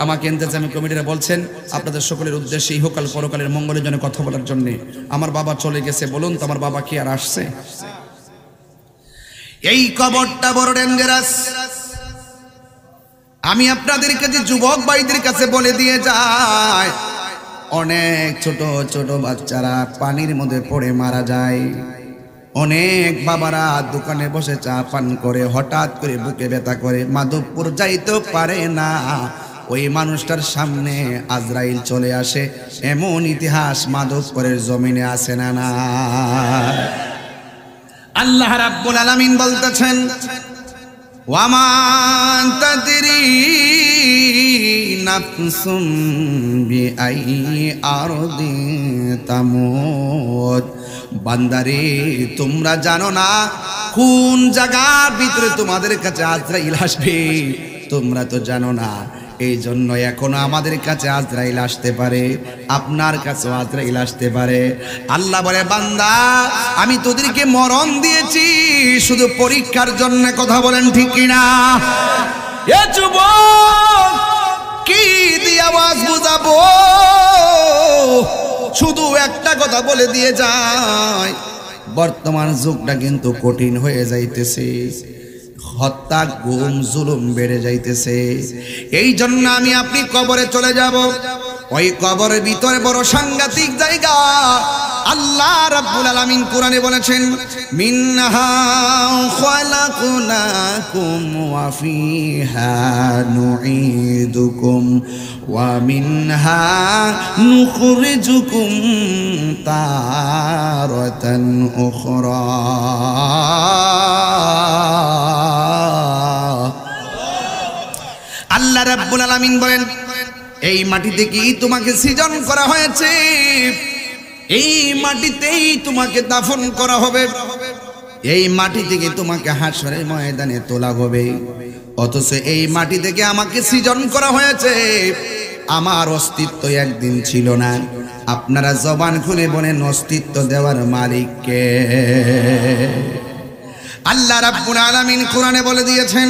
আমাকে ইন্তেজামি কমিটিরা বলছেন আপনাদের সকলের উদ্দেশ্যে ইহকাল পরকালের মঙ্গলের জন্য কথা বলার জন্য। আমার বাবা চলে গেছে, বলুন তো আমার বাবা কি আর আসছে? এই কবরটা বড় ডেঞ্জারাস। আমি আপনাদের কাছে যুবক ভাইদের কাছে বলে দিয়ে যাই, অনেক ছোট ছোট বাচ্চারা পানির মধ্যে পড়ে মারা যায়। অনেক বাবারা দোকানে বসে চা পান করে হঠাৎ করে বুকে ব্যথা করে মাধবপুর যাইতে পারে না, ওই মানুষটার সামনে আজরাইল চলে আসে। এমন ইতিহাস মাধবপুরের জমিনে আছে না? না। আল্লাহ রাব্বুল আলামিন বলতেছেন, ওয়ামা তাদরি নাফসুম বিআইয়ি আরদিন তামুত। বান্দারে তোমরা জানো না কোন জায়গার ভিতরে তোমাদের কাছে আজরাইল আসবে, তোমরা তো জানো না। এই জন্য এখনো আমাদের কাছে আজরাইল আসতে পারে, আপনার কাছে আজরাইল আসতে পারে। আল্লাহ বলে, বান্দা আমি তোদেরকে মরণ দিয়েছি শুধু পরীক্ষার জন্য। কথা বলেন ঠিক কিনা? এ যুবক কি দিয়ে আওয়াজ বুঝাবো? শুধু একটা কথা বলে দিয়ে যায়, বর্তমান যুগটা কিন্তু কঠিন হয়ে যাইতেছে, হত্যা গুম জুলুম বেড়ে যাইতেছে। এই জন্য আমি আপনি কবরে চলে যাব। ওই কবরের ভিতরে বড় সাংঘাতিক জায়গা। আল্লাহ রাব্বুল আলামিন কোরআনে বলেছেন, মিনহা খালাকনাকুম ওয়া ফিহা নুঈদুকুম ওয়া মিনহা নুখরিজুকুম তারাতান উখরা। আল্লাহ রাব্বুল আলামিন বলেন, এই মাটি থেকেই তোমাকে সৃজন করা হয়েছে, এই মাটিতেই তোমাকে দাফন করা হবে, এই মাটি থেকে তোমাকে হাশরের ময়দানে তোলা হবে। অথচ এই মাটি থেকে আমাকে সৃজন করা হয়েছে, আমার অস্তিত্ব একদিন ছিল না। আপনারা জবান খুলে বলেন, অস্তিত্ব দেওয়ার মালিক কে? আল্লাহ রাব্বুল আলামিন কোরআনে বলে দিয়েছেন,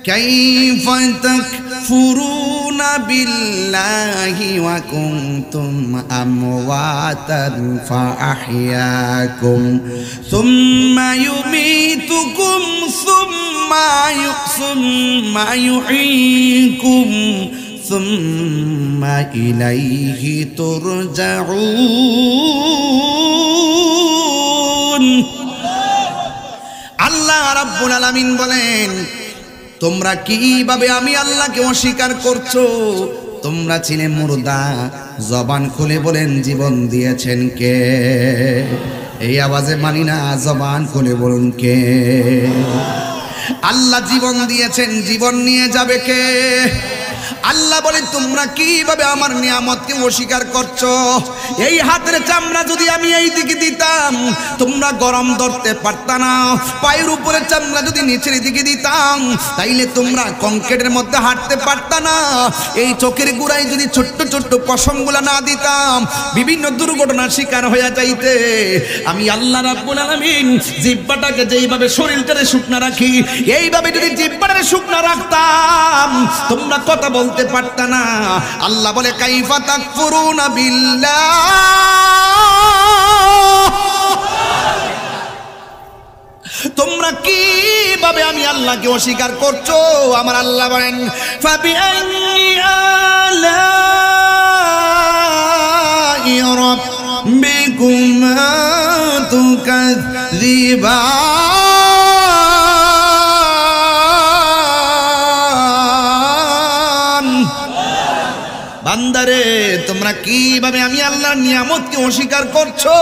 কাইফা তাকফুরুনা বিল্লাহি ওয়া কুনতুম আমওয়াতান ফাআহইয়াকুম সুম্মা ইউমীতুকুম সুম্মা ইউহয়ীকুম সুম্মা ইলাইহি তুরজাউন। আল্লাহ রাব্বুল আলামিন বলেন, তোমরা কিভাবে আমি আল্লাহকে অস্বীকার করছো? তোমরা ছিলে মুর্দা, জবান খুলে বলেন জীবন দিয়েছেন কে? এই আওয়াজে মানি না, জবান খুলে বলুন কে? আল্লাহ জীবন দিয়েছেন, জীবন নিয়ে যাবে কে? আল্লাহ বলে, তোমরা কিভাবে আমার নিয়ামতকে অস্বীকার করছো? এই হাতের চামড়া যদি আমি এই দিকে দিতাম তোমরা গরম ধরতে পারতা না, পায়ের উপরে চামড়া যদি নিচের দিকে দিতাম তাইলে তোমরা কংক্রিটের মধ্যে হাঁটতে পারতা না, এই চোখের গোড়ায় যদি ছোট্ট ছোট্ট পশমগুলা না দিতাম বিভিন্ন দুর্ঘটনার শিকার হয়ে যাইতে। আমি আল্লাহ রাব্বুল আলামিন জিহ্বাটাকে যেইভাবে শরীরটারে শুকনা রাখি, এইভাবে যদি জিহ্বাটারে শুকনা রাখতাম তোমরা কথা বলতে পারতা না। আল্লাহ বলে, কাইফা তাকফুরুনা বিল্লাহ, তোমরা কিভাবে আমি আল্লাহকে অস্বীকার করছো? আমার আল্লাহ বলেন, ফাবিআইয়ি আলাই রাব্বিকুমা তুকাযযিবান। বান্দারে, তোমরা কিভাবে আমি আল্লাহর নিয়ামতকে অস্বীকার করছো?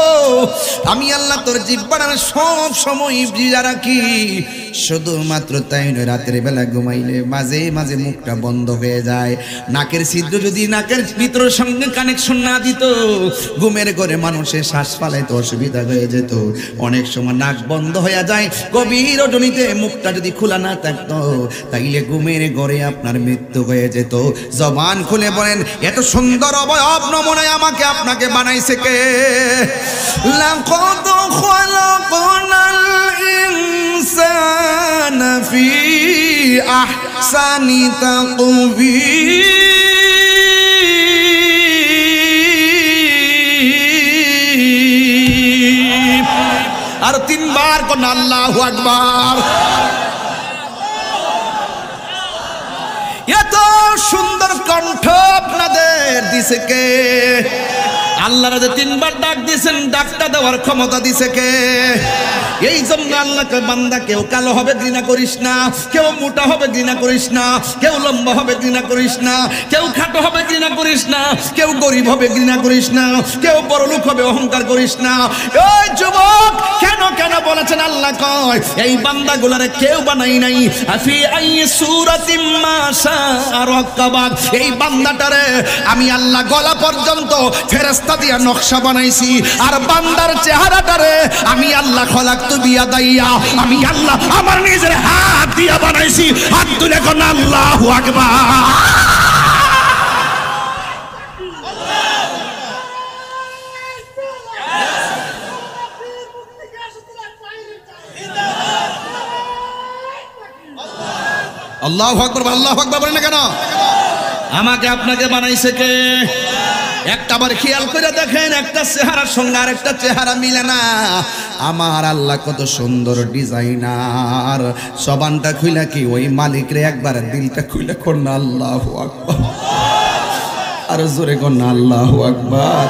আমি আল্লাহ তোর জিহ্বাটারে সব সময় ভিজা রাখি। শুধুমাত্র তাই নয়, রাতের বেলা ঘুমাইলে মাঝে মাঝে মুখটা বন্ধ হয়ে যায়। নাকের ছিদ্র যদি নাকের ভিতরের সঙ্গে কানেকশন না দিত, ঘুমের ঘরে মানুষের শ্বাস ফালাইতে অসুবিধা হয়ে যেত। অনেক সময় নাক বন্ধ হয়ে যায়, গভীর রজনীতে মুখটা যদি খোলা না থাকতো তাইলে ঘুমের ঘরে আপনার মৃত্যু হয়ে যেত। জবান খুলে বলেন, এত সুন্দর অবয়ব নমুনায় আমাকে আপনাকে বানাইছে কে? লাকাদ খালাকনাল ইনসানা ফি আহসানি তাকবীর। তিনবার কোন আল্লাহু আকবার। এত সুন্দর কণ্ঠ আপনাদের দিছে কে? আল্লাহর যে তিনবার ডাক দিয়েছেন, ডাকটা দেওয়ার ক্ষমতা দিছে কে? এই জন্য আল্লাহকে বান্দা কেউ কালো হবে ঘৃণা করিস না, কেউ মোটা হবে ঘৃণা করিস না, কেউ লম্বা হবে ঘৃণা করিস না, কেউ খাটো হবে ঘৃণা করিস না, কেউ গরিব হবে ঘৃণা করিস না, কেউ বড়লোক হবে অহংকার করিস না। ওই যুবক কেন কেন বলেছেন আল্লাহ কয় এই বান্দাগুলারে কেউ বানাই নাই। আফি আই সূরাতিম মা শাআ রাক্কাবাক, এই বান্দাটারে আমি আল্লাহ গলা পর্যন্ত ফেরেশতা দিয়া নকশা বানাইছি, আর বান্দার চেহারাটারে আমি আল্লাহ খলাকতু বিয়াদাইয়া, আমি আল্লাহ আমার নিজের হাত দিয়া বানাইছি। হাত তুলে কোন আল্লাহু আকবার। আল্লাহু আকবার, আল্লাহু আকবার বলেন না কেন? আমাকে আপনাকে বানাইছে কে? একটা বার খেয়াল করে দেখেন, একটা চেহারার সঙ্গে আর একটা চেহারা মিলে না। আমার আল্লাহ কত সুন্দর ডিজাইনার। জবানটা খুইলা কি ওই মালিক রে একবার দিলটা খুইলা কোন আল্লাহু আকবার, আর জোরে কোন আল্লাহু আকবার।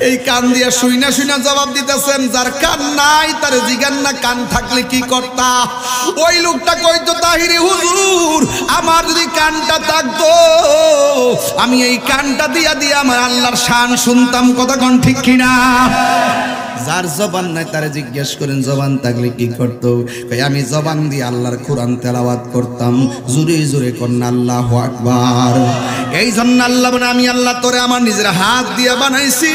এই কান দিয়া শুইনা শুইনা জবাব দিতেছেন, যার কান নাই তার জিগান না কান থাকলে কি করতা? ওই লোকটা কইতো তাহিরি হুজুর আমার যদি কানটা থাকতো আমি এই কানটা দিয়া দিয়া আমার আল্লাহর শান শুনতাম। কথা কোন ঠিক কিনা? যার জবান নাই তারে জিজ্ঞেস করেন জবান থাকলে কি করতো? আমি জবান দিয়ে আল্লাহর কোরআন তেলাওয়াত করতাম। জোরে জোরে কোন আল্লাহু আকবার। এই জন্য আল্লাহ বলে আমি আল্লাহ তোরে আমার নিজের হাত দিয়ে বানাইছি।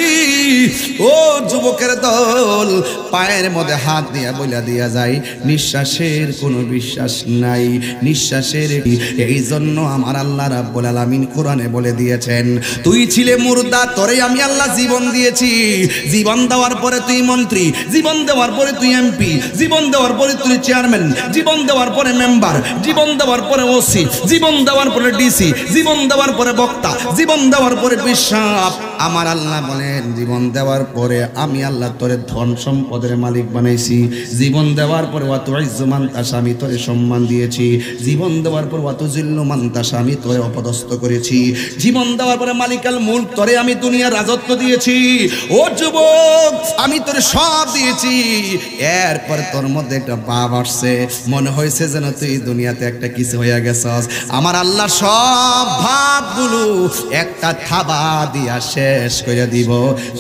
ও যুবকের দল, পায়ের মধ্যে হাত দিয়া বইলা দিয়া যায় নিঃশ্বাসের কোনো বিশ্বাস নাই, নিঃশ্বাসের। এই জন্য আমার আল্লাহ রাব্বুল আলামিন কোরআনে বলে দিয়েছেন তুই ছিলে মুর্দা, তোরে আমি আল্লাহ জীবন দিয়েছি। জীবন দেওয়ার পরে তুই মন্ত্রী, জীবন দেওয়ার পরে তুই এমপি, জীবন দেওয়ার পরে তুই চেয়ারম্যান, জীবন দেওয়ার পরে মেম্বার, জীবন দেওয়ার পরে ওসি, জীবন দেওয়ার পরে ডিসি, জীবন দেওয়ার পরে বক্তা, জীবন দেওয়ার পরে বিশপ। আমার আল্লাহ বলেন জীবন দেওয়ার পরে আমি আল্লাহ তোরে ধন সম্পদের মালিক বানাইছি। জীবন দেওয়ার পরে ওয়া তুইজ্জু মান তাশা, আমি তোরে সম্মান দিয়েছি। জীবন দেওয়ার পর ওয়া তুযিল্লু মান তাশা, আমি তোরে অপদস্থ করেছি। জীবন দেওয়ার পরে মালিকাল মুলক, তোরে আমি দুনিয়ার রাজত্ব দিয়েছি। ও যুবক আমি তোরে সব দিয়েছি। এরপর তোর মধ্যে একটা ভাব আসছে, মনে হয়েছে যেন তুই দুনিয়াতে একটা কিছু হয়ে গেছস। আমার আল্লাহ সব ভাবগুলো একটা থাবা দিয়া শেষ করে দিব,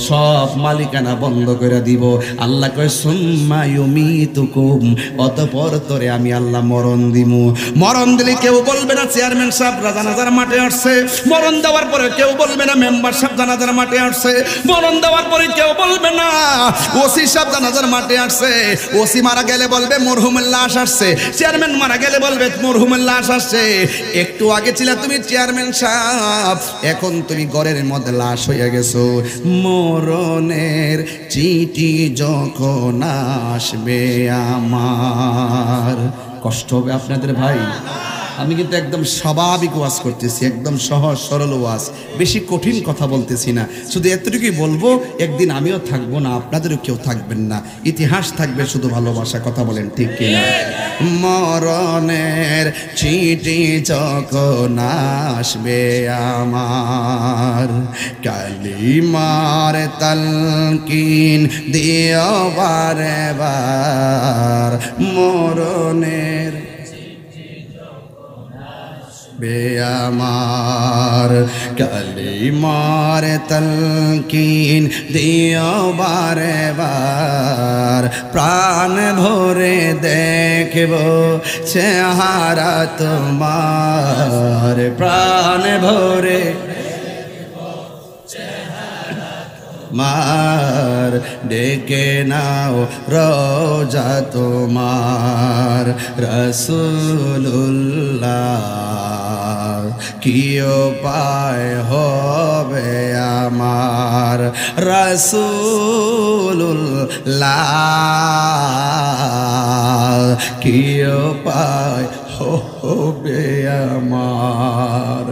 সব মালিকানা বন্ধ করে দিব। আল্লাহ কয় সুম্মা ইউমিতুকুম, অতঃপর তোরে আমি আল্লাহ মরণ দিমু। মরণ দিলে কেউ বলবে না চেয়ারম্যান সাহেব জানাজার মাঠে আসছে। মরণ দেওয়ার পরে কেউ বলবে না মেম্বার সাহেব জানাজার মাঠে আসছে। মরণ দেওয়ার পরে কেউ বলবে না ওসি সাহেব জানাজার মাঠে আসছে। ওসি মারা গেলে বলবে মরহুমের লাশ আসছে, চেয়ারম্যান মারা গেলে বলবে মরহুমের লাশ আসছে। একটু আগে ছিল তুমি চেয়ারম্যান সাহেব, এখন তুমি ঘরের মধ্যে লাশ হয়ে গেছো। মরণের চিঠি যখন আসবে আমার, কষ্ট হবে আপনাদের ভাই। আমি কিন্তু একদম স্বাভাবিক ওয়াজ করতেছি, একদম সহজ সরল ওয়াজ, বেশি কঠিন কথা বলতেছি না। শুধু এতটুকুই বলবো, একদিন আমিও থাকবো না, আপনাদেরও কেউ থাকবেন না, ইতিহাস থাকবে শুধু ভালোবাসা। কথা বলেন ঠিক কিনা? মরণের চিঠি যখন আসবে আমার, কালিমার তালকিন দিও বারে বার। মরণের আমার কালিমার তালকিন দিও বারে বার। প্রাণ ভরে দেখব চেহারা তোমার, প্রাণ ভরে মার ডেকে নাও রোজা তোমার। রাসূলুল্লাহ কি উপায় হবে আমার, রাসূলুল্লাহ কি উপায় হবে আমার,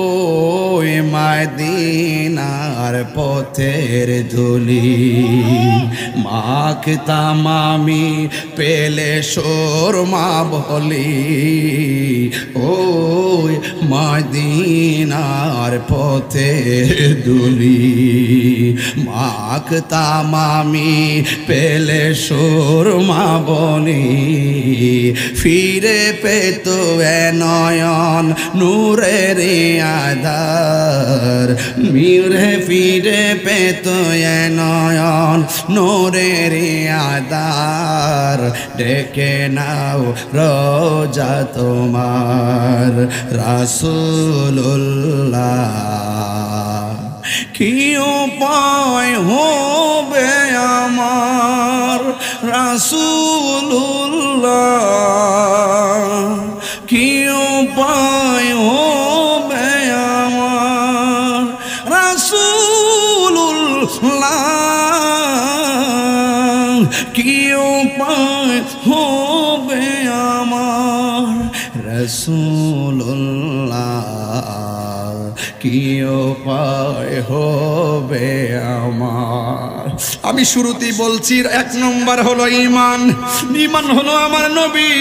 ওই মদিনার পথের ধুলি মাখতাম আমি পেলে সুরমা বলি, ওই মদিনার পথের ধুলি মাখতাম আমি পেলে সুরমা বলি, ফিরে পেত এ নয়ন নূরের আধার, মিরে ফিরে পেত এ নয়ন নূরের আধার, ডেকে নাও রোজা তোমার রাসূলুল্লাহ, কি উপায় হবে আমার রাসূলুল্লাহ, কি উপায় হবে আমার রাসূলুল্লাহ, কি উপায় হবে আমার রাসূলুল্লাহ, কি উপায় হবে আমার। আমি শুরুতেই বলছি, এক নম্বর হলো ঈমান। ঈমান হলো আমার নবী।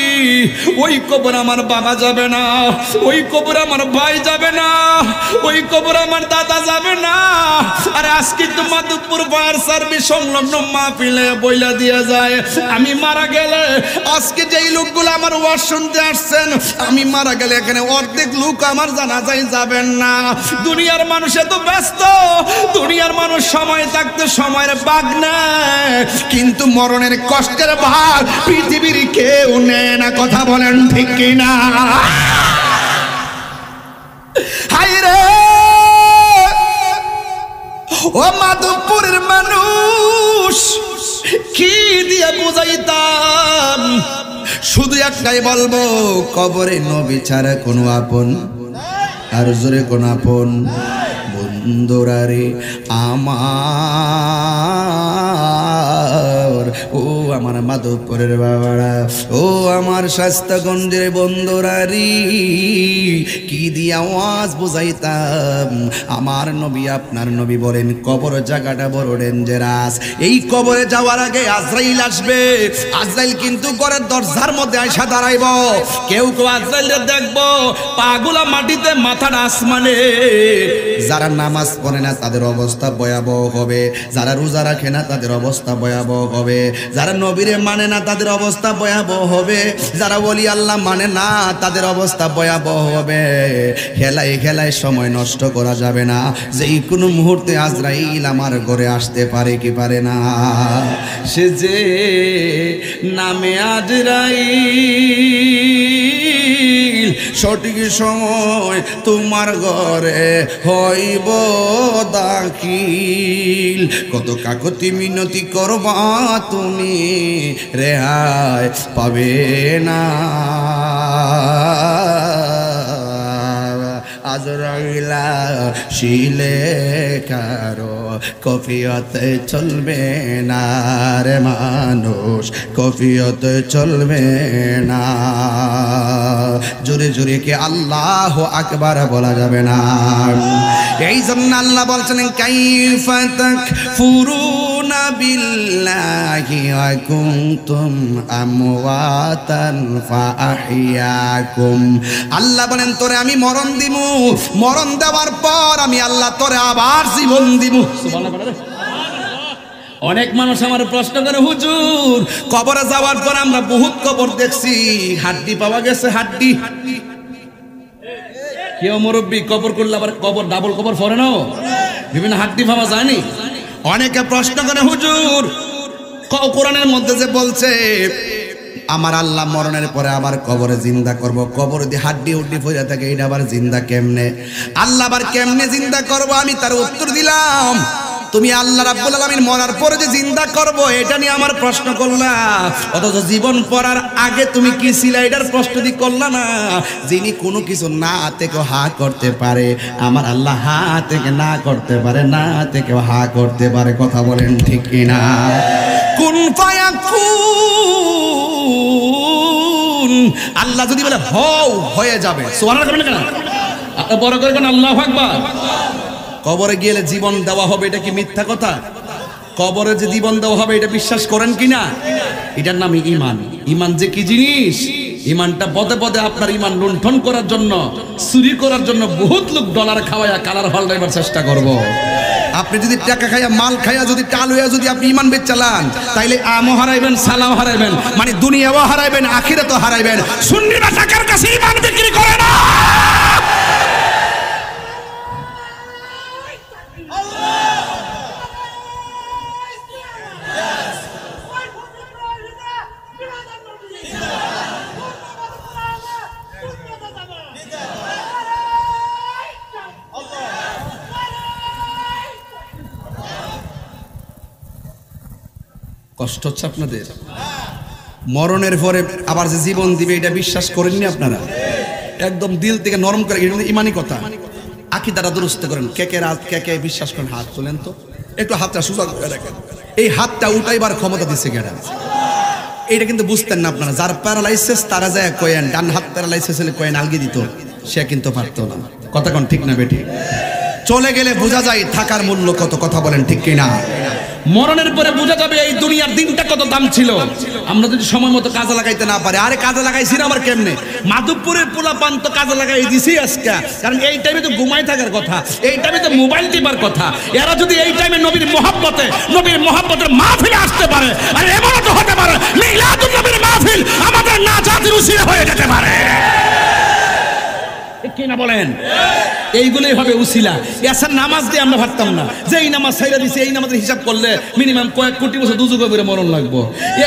ওই কবর আমার বাবা যাবে না, ওই কবর আমার ভাই যাবে না, ওই কবর আমার দাদা যাবে না। আর আজকে তো মাধবপুর ফায়ার সার্ভিস সংলগ্ন মাহফিলে বইলা দিয়ে যায়, আমি মারা গেলে আজকে যেই লোকগুলো আমার ওয়াজ শুনতে আসছেন, আমি মারা গেলে এখানে অর্ধেক লোক আমার জানাজায় যাবেন না। দুনিয়ার মানুষ এত ব্যস্ত, দুনিয়ার মানুষ সময় থাকতে সময়ের ভাগ নেয়, কিন্তু মরণের কষ্টের ভাগ পৃথিবীর কেউ নেয় না। কথা বলেন ঠিক কিনা? হায়রে ও মাধবপুরের মানুষ, কি দিয়ে বুঝাইতাম? শুধু একটাই বলবো, কবরে নবী ছাড়া কোনো আপন, আর জোরে কোন আপন বন্ধুরারে আমার, ও আমার মাধবপুরের বাবারা, ও আমার শাস্তাগঞ্জের বন্ধুরারি, কি দিয়া আওয়াজ বুঝাইতাম? আমার নবী আপনার নবী বলেন, কবর জায়গাটা বড় ডেঞ্জারাস। এই কবরে যাওয়ার আগে আজরাইল আসবে। আজরাইল কিন্তু ঘরের দরজার মধ্যে আইসা দাঁড়াইব। কেউ কেউ আজরাইলকে দেখবো পাগুলা মাটিতে, মাথাটা আসমানে। যারা নামাজ পড়ে না তাদের অবস্থা ভয়াবহ হবে, যারা রোজা রাখে না তাদের অবস্থা ভয়াবহ হবে, যারা নবীরে মানে না তাদের অবস্থা ভয়াবহ হবে, যারা ওলি আল্লাহ মানে না তাদের অবস্থা ভয়াবহ হবে। খেলায় খেলায় সময় নষ্ট করা যাবে না। যেই কোনো মুহূর্তে আজরাইল আমার ঘরে আসতে পারে কি পারে না? সে যে নামে আজরাইল, সঠিক সময় তোমার ঘরে হইব দাখিল। কত কাকতি মিনতি করবা তুমি, রেহাই পাবে না। আজরাইলা শিলে কারো কফিয়তে চলবে না রে মানুষ, কফিয়তে চলবে না। জোরে জোরে কি আল্লাহু আকবার বলা যাবে না? এই জন্য আল্লাহ বলছেন, কাইফা তাকফুরুনা বিল্লাহি ওয়া কুনতুম আমওয়াতান ফাআহইয়াকুম। আল্লাহ বলেন, তোরে আমি মরণ দিমু, মরণ দেওয়ার পর আমি আল্লাহ তোরে আবার জীবন দিমু। সুবহানাল্লাহ। অনেক মানুষ আমার প্রশ্ন করে, হুজুর কবরে যাওয়ার পর আমরা বহুত কবর দেখছি, হাড্ডি পাওয়া গেছে, হাড্ডি। কেউ মুরব্বী কবর করলে আবার কবর ডাবল কবর ফরে না, বিভিন্ন হাড্ডি পাওয়া যায়নি। অনেকে প্রশ্ন করে, হুজুর কোরআনের মধ্যে যে বলছে আমার আল্লাহ মরণের পরে আবার কবরে জিন্দা করব, কবর দিয়ে হাড্ডি হুড্ডি পড়ে থাকে, এটা আবার জিন্দা কেমনে? আল্লাহ আবার কেমনে জিন্দা করব? আমি তার উত্তর দিলাম, তুমি আল্লাহ রাব্বুল আলামিন মরার পরে যে জিন্দা করব এটা নিয়ে আমার প্রশ্ন করলা, অথচ জীবন পড়ার আগে তুমি কি ছিলা এটার প্রশ্ন দি করলা না। যিনি কোনো কিছু না থেকে হা করতে পারে, আমার আল্লাহ হা থেকে না করতে পারে, না থেকে হা করতে পারে। কথা বলেন ঠিক কিনা? কুন ফায়াকুন, আল্লাহ যদি বলে হও, হয়ে যাবে। সুবহানাল্লাহ বলেন কেন? বড় করে কেন আল্লাহু আকবার। কবরে গেলে জীবন দেওয়া হবে, এটা কি মিথ্যা কথা? কবরে যে জীবন দেওয়া হবে এটা বিশ্বাস করেন কিনা? এটার নামই ঈমান। ঈমান যে কি জিনিস, ঈমানটা পদে পদে আপনার ঈমান লুণ্ঠন করার জন্য, চুরি করার জন্য বহুত লোক ডলার খাওয়ায়া কালার ফাল্টাইবার চেষ্টা করব। আপনি যদি টাকা খাইয়া, মাল খাইয়া, যদি টাল হইয়া যদি আপনি ঈমান বেচ চালান, তাইলে আমও হারাইবেন, সালাও হারাইবেন, মানে দুনিয়াও হারাইবেন, আখিরাতও হারাইবেন। সুন্নিরা টাকার কাছে ঈমান বিক্রি করে না। কষ্ট হচ্ছে আপনাদের? মরণের পরে আবার যে জীবন দিবে এটা বিশ্বাস করেননি আপনারা? একদম দিল থেকে নরম করে, ইমানি কথা। আকীদাটা দুরুস্ত করেন। কে কে বিশ্বাস করেন? হাত তোলেন তো, একটু হাতটা সোজা করে রাখেন। এই হাতটা উঠাইবার ক্ষমতা দিচ্ছে কেডা? এইটা কিন্তু বুঝতেন না আপনারা। যার প্যারালাইসিস তারা যায় কয়েন, ডান হাত প্যারালাইসিস হলে কয়েন আলগি দিত, সে কিন্তু পারতো না। কথা কোন ঠিক না বেটি? চলে গেলে বোঝা যায় থাকার মূল্য কত। কথা বলেন ঠিক কিনা? মরণের পরে বোঝা যাবে এই দুনিয়ার দিনটা কত দাম ছিল। আমরা যদি সময় মতো কাজে লাগাইতে না পারি, আরে কাজে লাগাইছি না আবার কেমনে? মাধবপুরের পোলাপান তো কাজে লাগাই দিছি আজকে, কারণ এই টাইমে তো ঘুমাই থাকার কথা, এই টাইমে তো মোবাইল টিপার কথা। এরা যদি এই টাইমে নবীর মহব্বতের মাহফিলে আসতে পারে, আর এমনও তো হতে পারে মিলাদুন নবীর মাহফিল আমাদের নাজাতের উসিলা হয়ে যেতে পারে। কি না বলেন? এইগুলোই হবে উসিলা। এসার নামাজ দিয়ে আমরা ভাবতাম না যে এই নামাজ ছাইরা দিছি, এই নামাজের হিসাব করলে মিনিমাম কয়েক কোটি বছর দুযুগে করে মরণ লাগবো।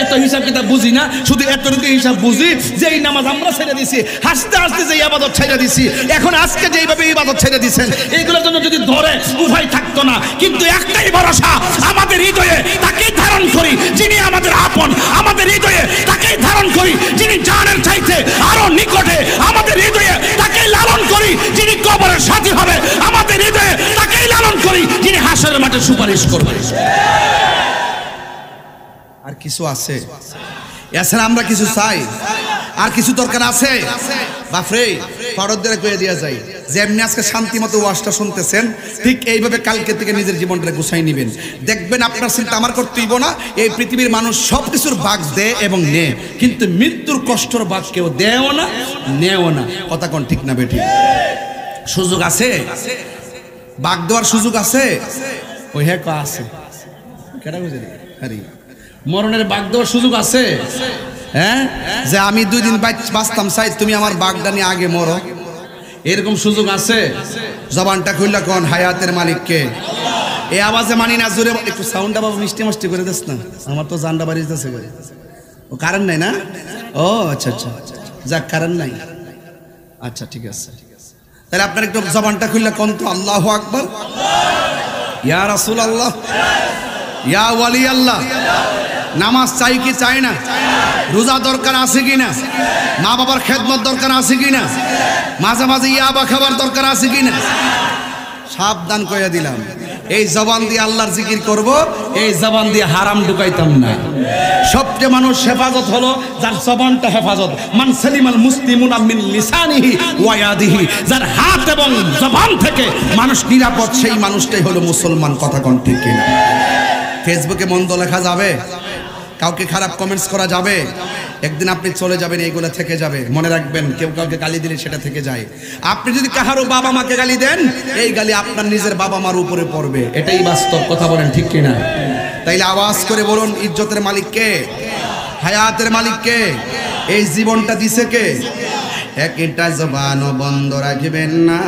এত হিসাব কিতাব বুঝি না, শুধু এতটুকু হিসাব বুঝি যে এই নামাজ আমরা ছেড়ে দিছি, হাসতে হাসতে যে ইবাদত ছেড়ে দিছি, এখন আজকে যেইভাবে ইবাদত ছেড়ে দিছেন, এইগুলোর জন্য যদি ধরে উভয় থাকতো না। কিন্তু একটাই ভরসা, আমাদের হৃদয়ে তাকেই ধারণ করি যিনি আমাদের আপন, আমাদের হৃদয়ে তাকেই ধারণ করি যিনি জানের চাইতে আরো নিকটে, আমাদের হৃদয়ে তাকেই লালন করি যিনি কবরের সাথী হবে, আমাদের হৃদয়ে তাকেই লালন করি যিনি হাসরের মাঠে সুপারিশ করবে। আর কিছু আছে? এছাড়া আমরা কিছু চাই? আর কিছু দরকার আছে? বাপরে পারদের কয়ে দিয়া যায়, যেমনি আজকে শান্তি মতো ওয়াজটা শুনতেছেন, ঠিক এইভাবে কালকে থেকে নিজের জীবনটা গুছাই নিবেন। দেখবেন আপনার চিন্তা আমার করতেইব না। এই পৃথিবীর মানুষ সবকিছুর ভাগ দেয় এবং নেয়, কিন্তু মৃত্যুর কষ্টর ভাগ কেউ দেয়ও না, নেও না। কথা কোন ঠিক না বেটি? সুযোগ আছে, ভাগ দেওয়ার সুযোগ আছে। ওই হ্যাঁ আছে, কেডা বুঝে? আরে মরণের ভাগ দেওয়ার সুযোগ আছে। হ্যাঁ, যে আমি 2 দিন বাঁচতাম চাই, তুমি আমার বাগদা নিয়ে আগে মরো, এরকম সুযোগ আছে? জবানটা খুললা কোন হায়াতের মালিককে? এই আওয়াজে মানি না, জোরে একটু সাউন্ডটা বাবা মিষ্টি মিষ্টি করে দিস না, আমার তো জানডা বাড়িতেছে। ও কারেন্ট নাই না? ও আচ্ছা আচ্ছা, যাক কারেন্ট নাই, আচ্ছা ঠিক আছে। তাহলে আপনার একটু জবানটা খুললা কোন তো আল্লাহু আকবার, ইয়া রাসূলুল্লাহ, ইয়া ওয়ালি আল্লাহ। নামাজ চাই কি চাই না? রোজা দরকার আছে কিনা? মা বাবার খেদমত দরকার আছে কিনা? মাঝে মাঝে ইয়াবা খাবার দরকার আছে কিনা? সাবধান কইয়া দিলাম, এই জবান দিয়ে আল্লাহর জিকির করব, এই জবান দিয়ে হারাম ঢুকাইতাম না। সবচেয়ে মানুষ হেফাজত হলো যার জবানটা হেফাজত। মান সালিমাল মুসলিমুনা মিন লিসানিহি ওয়া ইয়াদিহি, যার হাত এবং জবান থেকে মানুষ নিরাপদ, সেই মানুষটাই হলো মুসলমান। কথা কোন ঠিক কিনা? ফেসবুকে মন্দ লেখা যাবে, কাউকে খারাপ কমেন্টস করা যাবে, একদিন আপনি চলে যাবেন, এইগুলো থেকে যাবে। মনে রাখবেন, কেউ কাউকে গালি দিলে সেটা থেকে যায়। আপনি যদি কাহারও বাবা মাকে গালি দেন, এই গালি আপনার নিজের বাবা মার উপরে পড়বে, এটাই বাস্তব। কথা বলেন ঠিক কিনা? তাইলে আওয়াজ করে বলুন, ইজ্জতের মালিক কে? হায়াতের মালিক কে? এই জীবনটা দিছে কে? একটা জবানও বন্ধ রাখবেন না,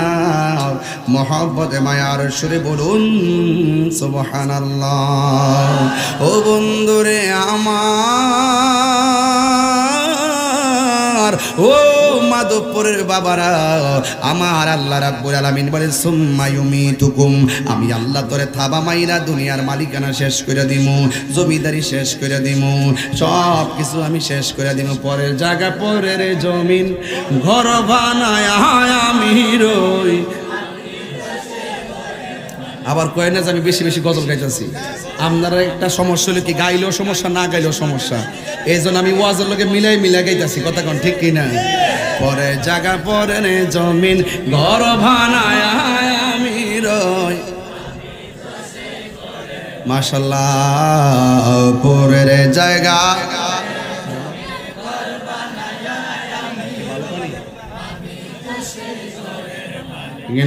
মহব্বতে মায়ার সুরে বলুন সুবহানাল্লাহ। ও বন্ধুরে আমার, ও মাধবপুরের বাবারা আমার, আল্লাহ রাব্বুল আলামিন বলেন সুম্মা ইউমিতুকুম, আমি আল্লাহ তোরে থাবা মাইরা দুনিয়ার মালিকানা শেষ করে দিমু, জমিদারি শেষ করে দিমু, সব কিছু আমি শেষ করে দিমু। পরের জায়গা পরের জমিন ঘর বানায় আমি রই, আবার কয় না যে আমি বেশি বেশি গজল গাইতেছি। আপনারা একটা সমস্যা হলো কি, গাইলেও সমস্যা না গাইলেও সমস্যা, এই জন্য আমি ওয়াজের লোকে মিলাই গাইতেছি, কথা কোন ঠিক কিনা। পরে জায়গা পরে জমিন ঘর বানায় আমি রই, মাশাআল্লাহ পরের জায়গা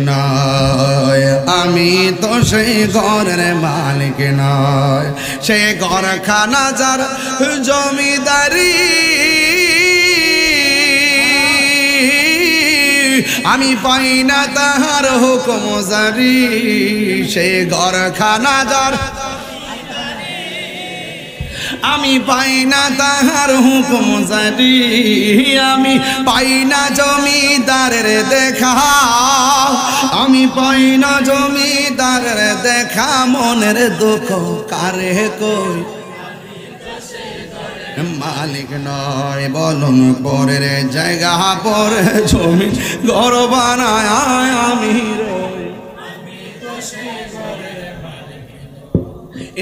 নয়, আমি তো সেই ঘরের মালিক নয়, সে ঘরখানা যার জমিদারি, আমি পাই না তাহার হুকুম জারি, সে ঘরখানা যার আমি পাই না তাহার হুকুম জারি, আমি পাই না জমিদারের দেখা, আমি পাই না জমিদারের দেখা, মনের দুঃখ কারে কই, মালিক নয় বলুন পরের জায়গা পরে জমি ঘর বানায় আমি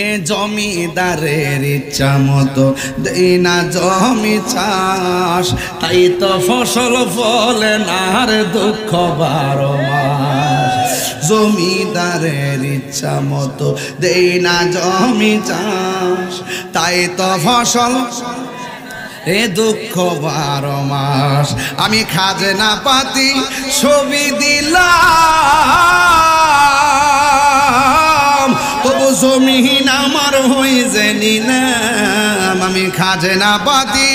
এ জমিদারের ইচ্ছা মতো দেই না জমি চাষ, তাই তো ফসল ফলে না রে দুঃখ 12 মাস, জমিদারের ইচ্ছা মতো দেই না জমি চাষ, তাই তো ফসল এ দুঃখ 12 মাস, আমি খাজনা পাতি ছবি দিলাম, তবু জমিন আমার হই যে নিলাম, আমি খাজনা পাতি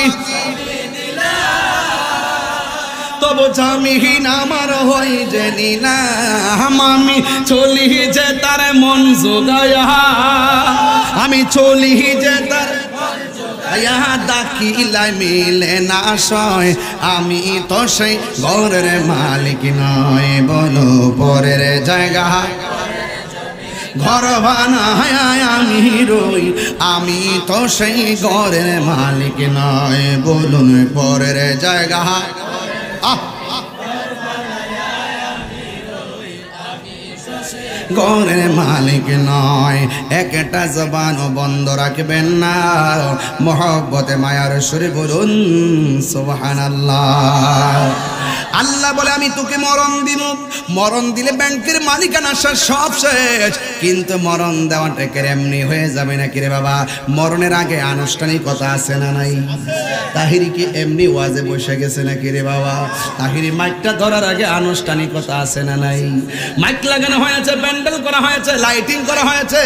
তবু জমিন আমার হই যে নিলাম, আমি চলি যে তার মন জোগায়া, আমি চলি যে তার দাকিলাই মিলে না সয়, আমি তো সেই ঘরের মালিক নয়, বলো পরের জায়গা ঘর বানায় আমি রই, আমি তো সেই ঘরের মালিক নয়, বলুন পরের জায়গা ঘরের মালিক নয়। একটা জবান বন্ধ রাখবেন না, মহব্বতে মায়ার সুরে বলুন সুবহানাল্লাহ। আল্লাহ বলে আমি তোকে মরণ দিব, মরণ দিলে ব্যাংকের মালিকানা সব শেষ, কিন্তু মরণ দেওয়াটা এমনি হয়ে যাবে না কিরে বাবা, মরণের আগে আনুষ্ঠানিকতা আছে না নাই? তাহিরি কি এমনি ওয়াজে বসে গেছে না কিরে বাবা? তাহিরি মাইকটা ধরার আগে আনুষ্ঠানিকতা আছে না নাই? মাইক লাগানো হয়েছে, প্যান্ডেল করা হয়েছে, লাইটিং করা হয়েছে,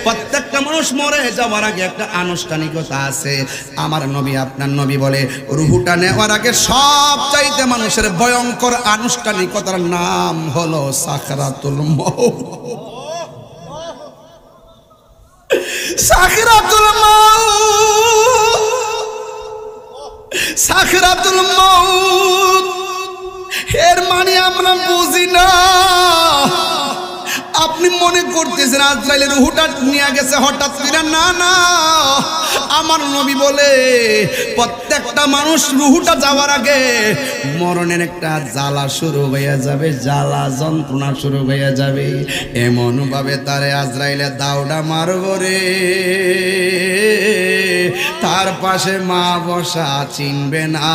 প্রত্যেকটা মানুষ মরে যাওয়ার আগে একটা আনুষ্ঠানিকতা আছে। আমার নবী আপনার নবী বলে রুহুটা নেওয়ার আগে সব চাইতে মানুষের ভয়ঙ্কর আনুষ্ঠানিকতার নাম হলো সাকরাতুল মউত। সাকরাতুল মউত, সাকরাতুল মউত এর মানে আমরা বুঝি না। আপনি মনে করতেছেন আজরাইলের রুহটা নিয়ে গেছে হঠাৎ করে, না না, আমার নবী বলে প্রত্যেকটা মানুষ রুহটা যাওয়ার আগে মরণের একটা জ্বালা শুরু হয়ে যাবে, জ্বালা যন্ত্রণা শুরু হয়ে যাবে, এমন ভাবে তারে আজরাইলে দাউডা মারব রে, তার পাশে মা বসা চিনবে না,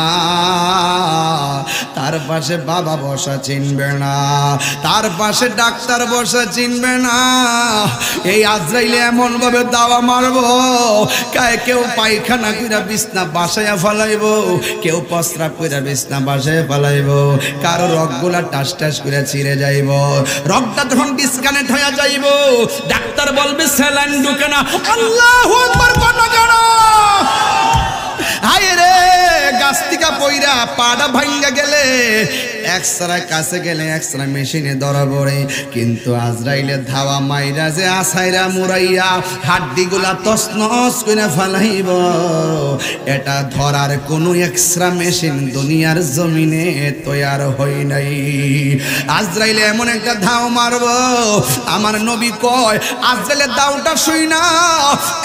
তার পাশে বাবা বসা চিনবে না, তার পাশে ডাক্তার বসা চিনবে না। এই আজরাইলে এমন ভাবে দাওয়া মারবো, কেউ পায়খানা কইরা বিছনা বাসায়া ফেলাইব, কেউ প্রস্রাব কইরা বিছনা বাসায় ফেলাইব, কারো রগগুলা টাস টাস করে ছিঁড়ে যাইব, রগটা যখন ডিসকানেক্ট হয়ে যাইব, ডাক্তার বলবে স্যালাইন ঢুকে না, আল্লাহু আকবার কোনা জানো, হায় রে গাছ থেকে পইরা পাড়া ভাঙ্গা গেলে এক্সরা কাছে গেলে এক্সরা মেশিনে ধরা পড়ে, কিন্তু আজরাইলের ধাওয়া মাইরা যে আসাইরা মুরাইয়া হাড্ডিগুলা তছনছ করে ফেলাইব, এটা ধরার কোনো এক্সরা মেশিন দুনিয়ার জমিনে তৈয়ার হয় নাই। আজরাইলে এমন একটা ধাও মারব, আমার নবী কয় আজরাইলের দাওটা শুই না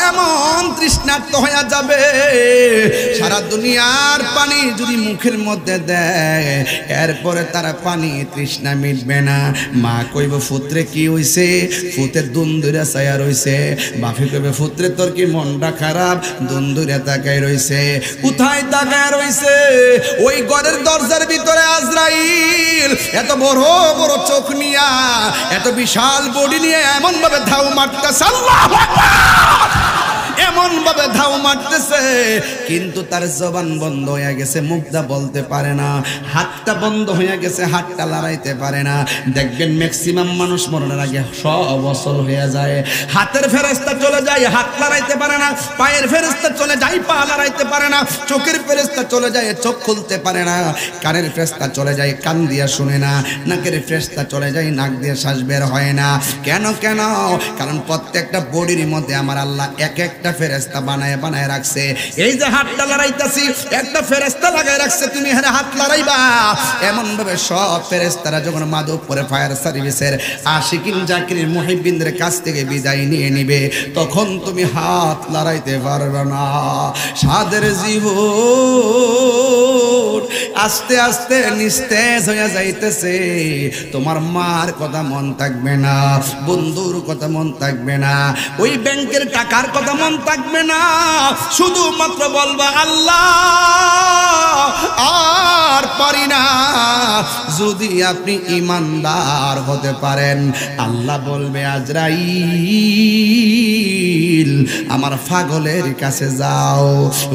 এমন তৃষ্ণার্ত হয়ে যাবে, সারা দুনিয়ার পানি যদি মুখের মধ্যে দেয়, এরপর এরপরে তারা পানি তৃষ্ণা মিটবে না। মা কইব পুত্রে কি হইছে, পুত্রের দুন্দুরা ছায়া রইছে। বাপে কইবে পুত্রে তোর কি মনটা খারাপ, দুন্দুরা তাকায় রইছে। কোথায় তাকায় রইছে? ওই ঘরের দরজার ভিতরে আজরাইল এত বড় বড় চোখ নিয়া, এত বিশাল বডি নিয়ে এমন ভাবে ধাও মারতেছে, আল্লাহু আকবার, এমন ভাবে ধাও মারতেছে, কিন্তু তার জবান বন্ধ হয়ে গেছে, মুখটা বলতে পারে না, হাতটা বন্ধ হয়ে গেছে, হাতটা লড়াইতে পারে না। দেখবেন ম্যাক্সিমাম মানুষ মরণের আগে সব অচল হয়ে যায়। হাতের ফেরেশতা চলে যায়, হাত লড়াইতে পারে না। পায়ের ফেরেশতা চলে যায়, পা লড়াইতে পারে না। চোখের ফেরেশতা চলে যায়, চোখ খুলতে পারে না। কানের ফেরেশতা চলে যায়, কান দিয়া শুনে না। নাকের ফেরেশতা চলে যায়, নাক দিয়ে শ্বাস বের হয় না। কেন? কারণ প্রত্যেকটা বডির মধ্যে আমার আল্লাহ এক একটা ফেরেশতা বানায় বানায় রাখছে। এই যে হাতটা লড়াইতাছি, একটা ফেরেশতা লাগায় রাখছে, তুমি হেরে হাত লড়াইবা। এমন ভাবে সব ফেরেশতারা যখন মাধবপুরে ফায়ার সার্ভিসের আশিকিন জাকিরিন মুহিব্বিনদের কাছ থেকে বিদায় নিয়ে নিবে, তখন তুমি হাত লড়াইতে পারবে না। সাদের জীবন আস্তে আস্তে নিস্তেজ হয়ে যাইতেছে। তোমার মার কথা মন থাকবে না, বন্ধুর কথা মন থাকবে না, ওই ব্যাংকের টাকার কথা মন থাকবে না। শুধুমাত্র বলবা আল্লাহ আর পারি না। যদি আপনি ইমানদার হতে পারেন, আল্লাহ বলবে আজরাইল আমার পাগলের কাছে যাও।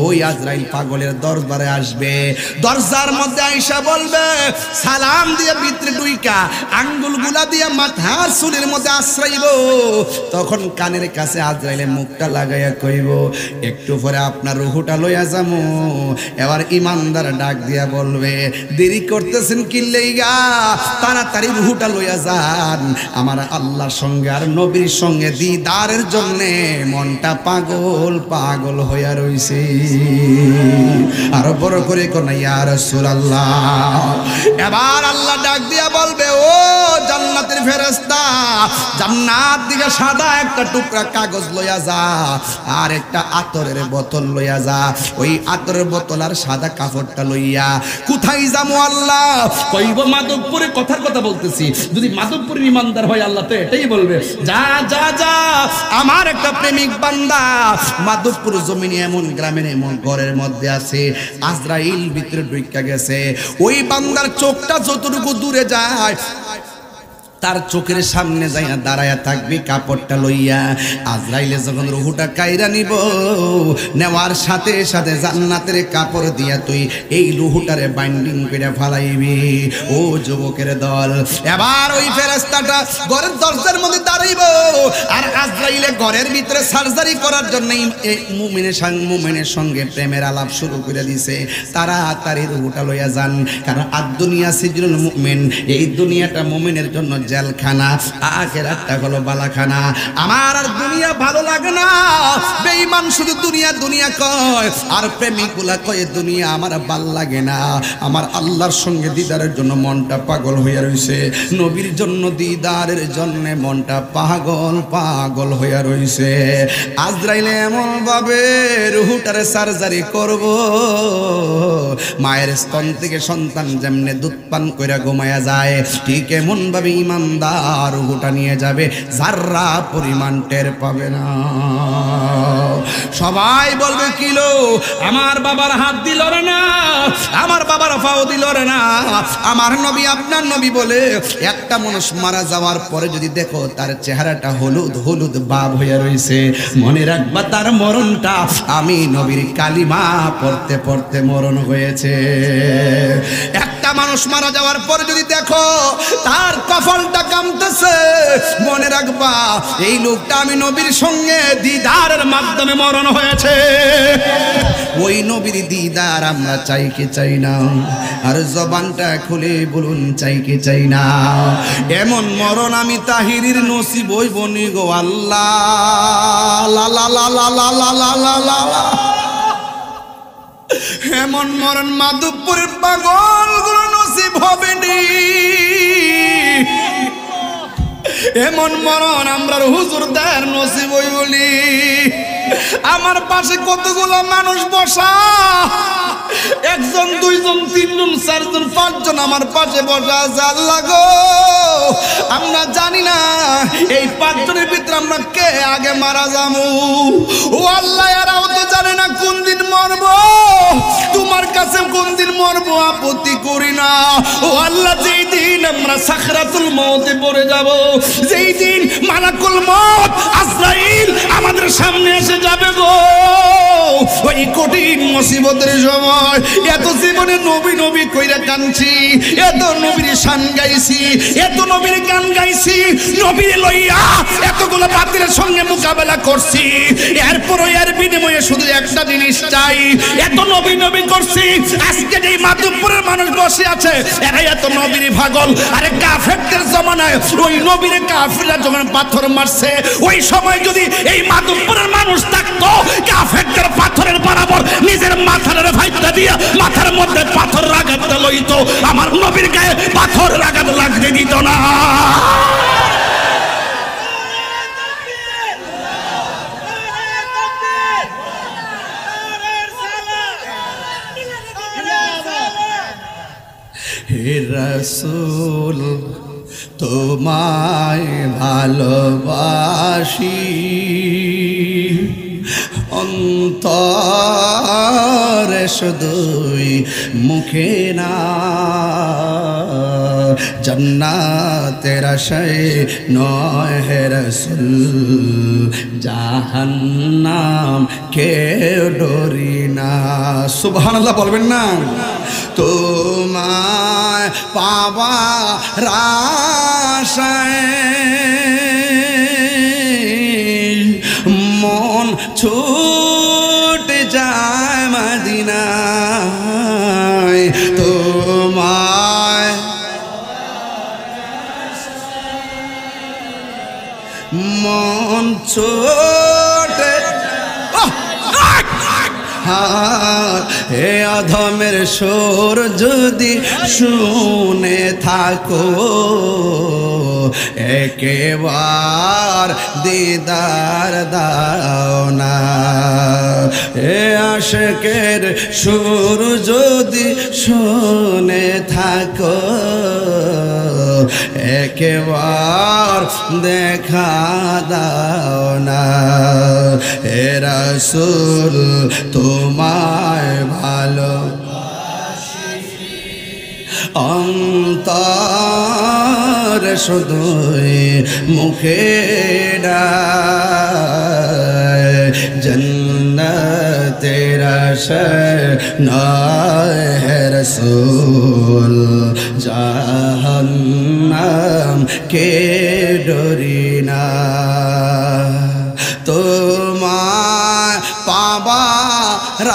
ওই আজরাইল পাগলের দরবারে আসবে, দরজার মধ্যে আইসা বলবে, সালাম দিয়ে ভিতরে ডুইকা আঙ্গুলগুলা দিয়ে মাথার চুলের মধ্যে আশ্রাইব। তখন কানের কাছে আজরাইলের মুখটা লাগাইয়া কইব, একটু পরে আপনার রুহুটা লইয়া যামু। এবার ইমানদার ডাক দিয়া বলবে, দেরি করতেছেন কি লইগা? তাড়াতাড়ি রুহুটা লইয়া যান, আমার আল্লাহর সঙ্গে আর নবীর সঙ্গে দিদারের জন্যে মনটা পাগল পাগল হইয়া রইছে। আরো বড় করে কোন ইয়া রাসূলুল্লাহ। এবার আল্লাহ ডাক দিয়া বলবে, ও জান্নাতের ফেরেশতা, জান্নাত দিকে সাদা একটা টুকরা কাগজ লইয়া যা, আর একটা আতরের বোতল লইয়া যা। ওই আতরের বোতল আর সাদা কাপড়টা লইয়া কোথায় যাবো আল্লাহ? কইব মাধবপুরে। কথার কথা বলতেছি, যদি মাধবপুরের ইমানদার হয় আল্লাহ তো এটাই বলবে, যা যা যা, আমার একটা প্রেমিক বান্দা মাধবপুর জমিনে এমন গ্রামের এমন ঘরের মধ্যে আছে, আজরাইল ভিতরে ঢুইকা গেছে। ওই বান্দার চোখটা যতটুকু দূরে যায়, তার চোখের সামনে যাইয়া দাঁড়ায়া থাকবি কাপড়টা লইয়া। আজরাইলে যখন রুহুটা কাইরা নিব, নেওয়ার সাথে সাথে জান্নাতের কাপড় দিয়া তুই এই রুহুটারে বাইন্ডিং করে ফালাইবি। ও যুবকের দল, এবার ওই ফেরেশতাটা ঘরের দরজার মধ্যে দাঁড়াইব, আর আজরাইলে ঘরের ভিতরে সার্জারি করার জন্য মুমিনের সঙ্গে প্রেমের আলাপ শুরু করে দিছে। তাড়াতাড়ি রুহুটা লইয়া যান, কারণ আদ-দুনিয়া সিজনুল মুমিন, এই দুনিয়াটা মুমিনের জন্য জেলখানা, আখিরাতটা হলো বালাখানা। আমার আর দুনিয়া ভালো লাগে না। বেঈমান শুধু দুনিয়া দুনিয়া কয়, আর প্রেমিকগুলা কয় দুনিয়া আমার ভাল লাগে না। আমার আল্লাহর সঙ্গে দিদারের জন্য মনটা পাগল হইয়া রইছে, নবীর জন্য দিদারের জন্য মনটা পাগল পাগল হইয়া রইছে। আজরাইল এমন ভাবে রুহুটারে সার্জারি করব, মায়ের স্তন থেকে সন্তান যেমনে দুধ পান কইরা ঘুমায়া যায়, ঠিক এমন ভাবে ইমানদার রুহুটা নিয়ে যাবে, যারা পরিমাণ টের পাবে না। সবাই বলবে, কিলো আমার বাবার হাত দিল রে না, আমার বাবার পাও দিল রে না। আমার নবী আপনার নবী বলে, একটা মানুষ মারা যাওয়ার পরে যদি দেখো তার চেহারাটা হলুদ হলুদ ভাব হয়ে রয়েছে, মনে রাখবা তার মরণটা আমি নবীর কালিমা পড়তে পড়তে মরণ হয়েছে। একটা মানুষ মারা যাওয়ার পরে যদি দেখো তার কপালটা কামতেছে, মনে রাখবা এই লোকটা আমি নবীর সঙ্গে দিদারের মাধ্যমে মরণ হয়েছে। ওই নবীর দিদার আমরা চাই কি চাই না? আর জবানটা খুলে বলুন, চাই কি চাই না? এমন মরণ আমি তাহিরির নসিব হইব নি গো আল্লাহ। লা লা লা লা লা লা লা লা লা। এমন মরণ মাধবপুরের পাগলগুলো নসিব হবে নি। এমন মরণ আমরা হুজুরদের নসিব হইবনি। আমার পাশে কতগুলো মানুষ বসা, একজন, দুইজন, তিনজন, চারজন, পাঁচজন আমার পাশে বসা আছে। আল্লাহ গো, আমরা জানি না এই পাঁচজনের ভিতরে আমরা কে আগে মারা যাবো। ও আল্লাহ, এরাও তো জানে না কোন দিন মরবো। তোমার কাছে কোন দিন মরবো আপত্তি করি না। ও আল্লাহ, যেই দিন আমরা সাকরাতুল মউতে পড়ে যাব, যেই দিন মালাকুল মউত আজরাইল আমাদের সামনে এসে যাবে গো, ওই কঠিন মুসিবতের সময় এত জীবনে নবী নবী কইরা কাঁদছি, এত নবীর শান গাইছি, এত নবীর গান গাইছি, নবীর লইয়া এতগুলো বাতিলের সঙ্গে মোকাবেলা করছি, এরপরও এর বিনিময়ে শুধু একটা জিনিস চাই। এত নবী নবী করছি, আজকে যেই মাধবপুরের মানুষ বসে আছে এরা এত নবীর পাগল। আরে কাফেরদের জমানায় ওই নবীর কাফেররা যখন পাথর মারছে, ওই সময় যদি এই মাধবপুরের মানুষ থাকতো, কাফেরদের পাথরের বরাবর নিজের মাথার ভাইটা দিয়া মাথার মধ্যে পাথর আঘাত লইতো, আমার নবীর গায়ে পাথর আঘাত লাগতে দিত না। হে রাসূল, তোমায় ভালোবাসি, অন্তরে শুধুই মুখে না, জান্নাতের আশায় নয় হে রাসূল, জাহান্নাম কেউ ডরি না। সুবহানাল্লাহ বলবেন না? তোমায় পাবার আশায় মন ছুটে যায় মদিনায়, তোমায় মন ছুটে। হে অধমের সুর যদি শুনে থাকো, একেবার দিদার দাও না। হে আশিকের সুর যদি শুনে থাকো, একেবার দেখা দাও না। হে রাসূল, তোমায় ভালোবাসি, অন্তর শুধুই মুখে না, জান্নাতের আশায় নয় হে রাসূল, জাহান্নাম কে ডরি না। তোমায় পাবার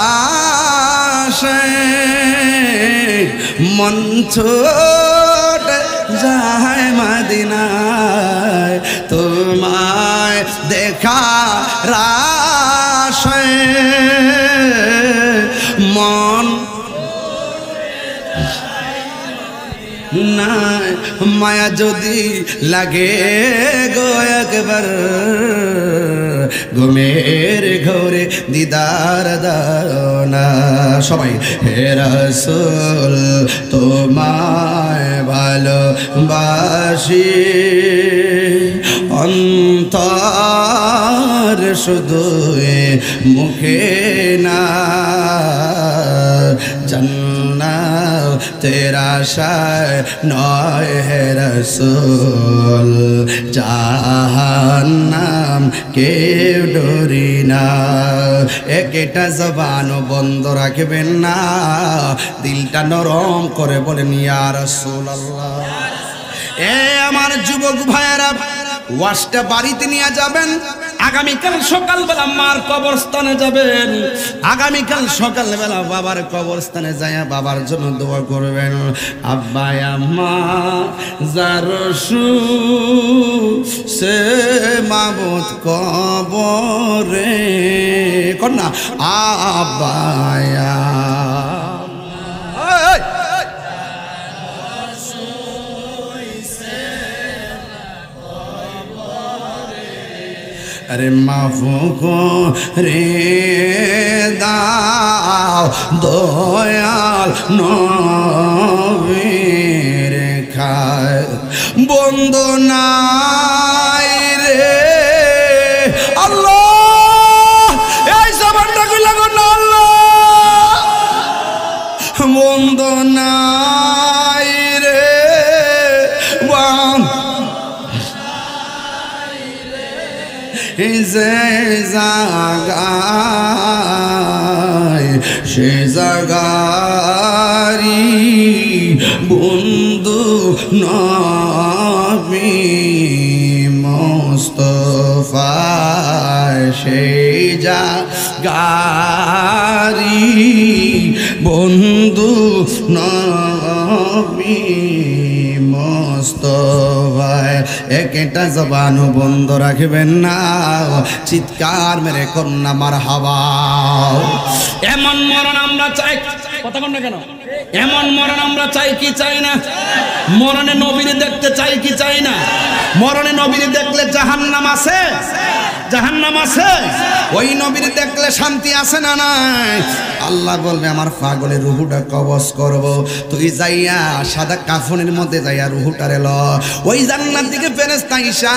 আশায় মন ছুটে যায় মদিনায়, তোমায় দেখার আশায় মন না। মায়া যদি লাগে গো একবার, ঘুমের ঘরে দিদার দাও না। সবাই হে রাসূল, তোমায় ভালোবাসি, অন্তর শুধুই মুখে না, জান্নাতের আশায় নয় হে রাসূল, জাহান্নাম কেউ ডরি না। একটা জবান বন্ধ রাখবেন না, দিলটা নরম করে বলেন ইয়া রাসূলুল্লাহ। এ আমার যুবক ভাইয়েরা, ওয়াজটা বাড়িতে নিয়ে যাবেন, আগামীকাল সকালবেলা মার কবরস্থানে যাবেন, আগামীকাল সকালবেলা বাবার কবরস্থানে যায় বাবার জন্য দোয়া করবেন। আব্বা আম্মা জারসু সে মাবুদ কবরে কন্যা আব্বা আরে মাফু করে দাও দয়াল নবীর খায় বন্ধু নাই রে আল্লাহ এই জবানটা কইলা গো না আল্লাহ বন্ধু নাই রে যে জাগায় সে জাগারি বন্ধু নবী মুস্তাফা সেই জাগারি বন্ধু নবী মুস্তাফা একটা জবানও বন্ধ রাখবেন না চিৎকার মেরে কন্যা মারহাবা এমন মরণ আমরা চাই কথা কন না কেন এমন মরণ আমরা চাই কি চাই না মরণে নবীরে দেখতে চাই কি চাই না মরণে নবীরে দেখলে জাহান্নাম আছে জাহান্নাম আছে ওই নবীরে দেখলে শান্তি আছে না নাই আল্লাহ বলবে আমার পাগলের রুহুটা কবজ করব তুই যাইয়া সাদা কাফনের মধ্যে যাইয়া রুহুটারে ল ওই জান্নাত দিকে ফেরেশতা ঈসা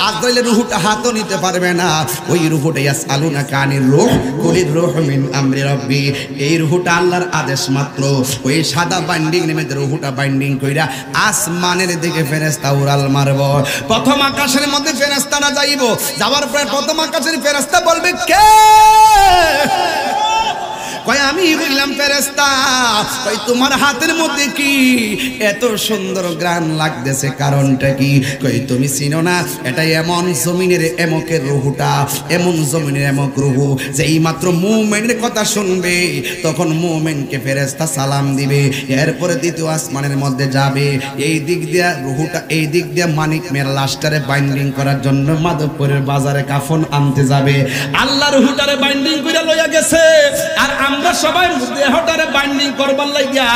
আজরাইলের রুহুটা হাতও নিতে পারবে না ওই রুহুটা ইয়াসআলুনা কানির রূহ কুলির রূহু মিন আমরি রাব্বি এই রুহুটা আল্লাহর আদেশ মাত্র ওই সাদা বাইন্ডিং নেমে রুহুটা বাইন্ডিং কইরা আসমানের দিকে ফেরেশতা উড়াল মারব প্রথম আকাশের মধ্যে ফেরেশতারা যাইব যাওয়ার পর প্রথম আকাশের ফেরেশতা বলবে কে কই আমি বললাম ফেরেশতা কই তোমার হাতের মধ্যে কি এত সুন্দর গ্রান লাগতেছে কারণটা কি কই তুমি চিনো না এটা এমন জমিনের এমকের রুহুটা এমন জমিনের এমক রুহু যেই মাত্র মুমিনের কথা শুনবে তখন মুমিনকে ফেরেশতা সালাম দিবে এরপরে দ্বিতীয় আসমানের মধ্যে যাবে এই দিক দিয়া রুহুটা এই দিক দিয়া মানিক মের লাশটারে বাইন্ডিং করার জন্য মাধবপুরের বাজারে কাফন আনতে যাবে আল্লাহ রুহুটারে বাইন্ডিং কইরা লইয়া গেছে আর আমরা সবাই দেহটারে বাইন্ডিং করবার লাগিয়া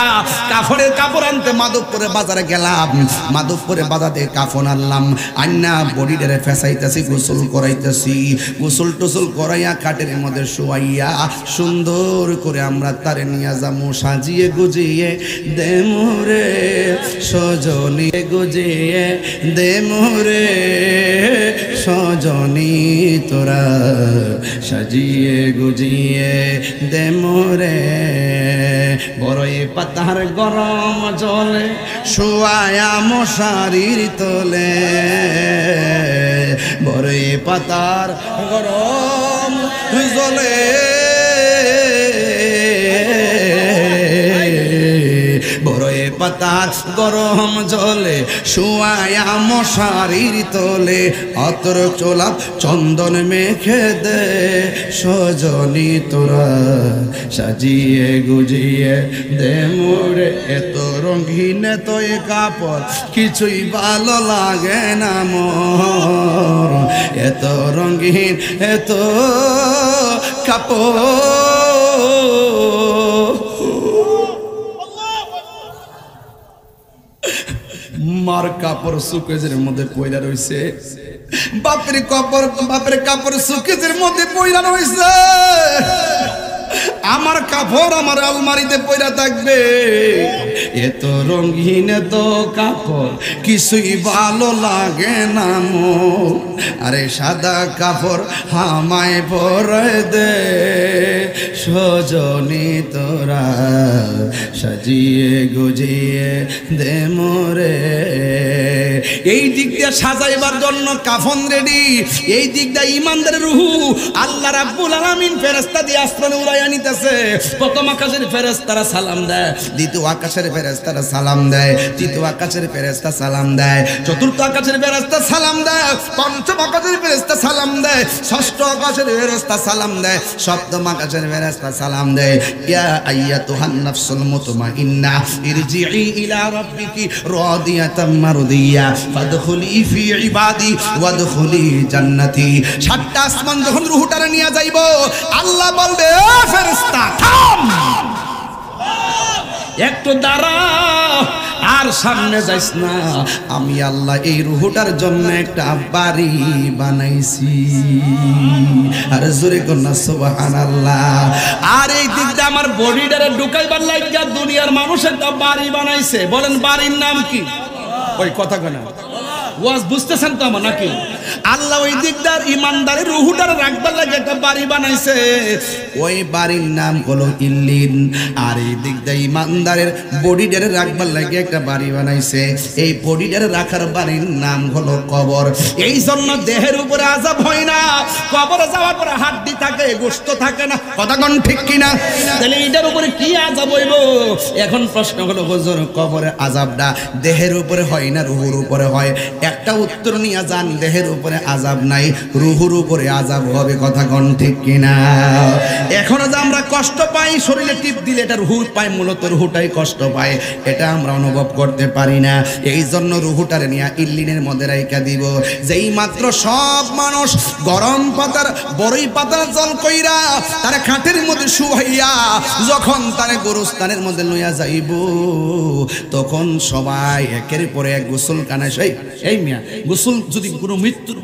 কাফনের কাপড় আনতে মাধবপুরে বাজারে গেলাম মাধবপুরে বাজারে কাফন আনলাম আন্না বডিটারে ফেসাইতেছি গোসল করাইতেছি গোসল টোসল করাইয়া কাটের মধ্যে শোয়াইয়া সুন্দর করে আমরা তারে নিয়ে যাবো সাজিয়ে গুজিয়ে দেমুরে সজনী গুজিয়ে দেমুরে সজনী তোরা সাজিয়ে গুজিয়ে দেমুরে বড়ই পাতার গরম জলে শোয়ায়া মশারির তোলে বড়ই পাতার গরম জলে বড়ই পাতার গরম জলে শোয়ায়া মশারির তোলে অতর চোলা চন্দন মেখে দে সজনী তোরা সাজিয়ে গুজিয়ে দে মোরে এত রঙিন এত কাপড় কিছুই ভালো লাগে না মোর এত রঙিন এত কাপড় মার কাপড় সুকেজের মধ্যে পয়লা রইছে বাপের কাপড় সুকেজের মধ্যে পয়লা রইছে আমার কাপড় আমার আলমারিতে পয়লা থাকবে এত রঙিন এত কাপড় কিছুই ভালো লাগে না মোর আরে সাদা কাপড় হামায় পরে দে সজনী তোরা সাজিয়ে গুজিয়ে দে মোরে এই দিক দিয়ে সাজাইবার জন্য কাফন রেডি এই দিক দিয়ে ইমানদারের রুহু আল্লাহ রাব্বুল আলামিন ফেরেশতা দিয়ে আসমানে উড়াইয়া নিতেছে প্রথম আকাশের ফেরেশতারা সালাম দেয় দ্বিতীয় আকাশের ফেরেশতারা সালাম দেয় তৃতীয় আকাশের ফেরেশতা সালাম দেয় চতুর্থ আকাশের ফেরেশতা সালাম দেয় পঞ্চম আকাশের ফেরেশতা সালাম দেয় ষষ্ঠ আকাশের ফেরেশতা সালাম দেয় সপ্তম আকাশের ফেরেশতা সালাম দেয় ইয়া আইয়াতুহান নাফসুল মুতমাইন্না ইরজিই ইলা রাব্বিকি রাদিয়াতাম মারদিয়া ফাদখুলি ফি ইবাদি ওয়াদখুলি জান্নাতি সাতটা আসমান যখন রূহটারে নিয়ে যাইব আল্লাহ বলবে ও ফেরেশতা থাম একটু দাঁড়াও আর সামনে যাইস না, আমি আল্লাহ এই রুহটার জন্য একটা বাড়ি বানাইছি। আর জোরে কন্যা সুবহানাল্লাহ। আর এই দিক দিয়ে আমার বডিটারে ঢুকাইবার লাগিয়া দুনিয়ার মানুষ একটা বাড়ি বানাইছে। বলেন বাড়ির নাম কি? ওই কথা কেন ওয়াজ বুঝতেছেন তো আমার নাকি? আল্লাহ ওই দিকদার ইমানদারের রুহুটার রাখবার লাগে একটা বাড়ি বানাইছে, ওই বাড়ির নাম হলো ইল্লিন। আর এই দিকদার ইমানদারের বডিটারে রাখবার লাগে একটা বাড়ি বানাইছে, এই বডিটারে রাখার বাড়ির নাম হলো কবর। এই জন্য দেহের উপরে আযাব হয় না, কবরে যাওয়ার পরে হাড্ডি থাকে, গোশত থাকে না। কথা কোন ঠিক কিনা? তাহলে এটার উপরে কি আযাব হইব? এখন প্রশ্ন হলো হুজুর কবরে আযাবটা দেহের উপরে হয় না রুহুর উপরে হয়? একটা উত্তর নিয়ে যান, দেহের উপরে আযাব নাই, রুহুর উপরে আযাব হবে। কথা কোন ঠিক কিনা? এখন যে আমরা কষ্ট পাই শরীরে টিপ দিলে, এটা রুহু পায়, মূলত রুহুটাই কষ্ট পায়, এটা আমরা অনুভব করতে পারি না। এই জন্য রুহুটারে নিয়ে ইল্লিনের মধ্যে রাইখা দিব। যেই মাত্র সব মানুষ গরম পাতার বড়ই পাতার জল কইরা তার খাটের মধ্যে শুয়াইয়া যখন তার গোরস্থানের মধ্যে লইয়া যাইব, তখন সবাই একের পরে এক গোসল কানা। এই মিয়া গোসল যদি কোনো মৃত্যুর,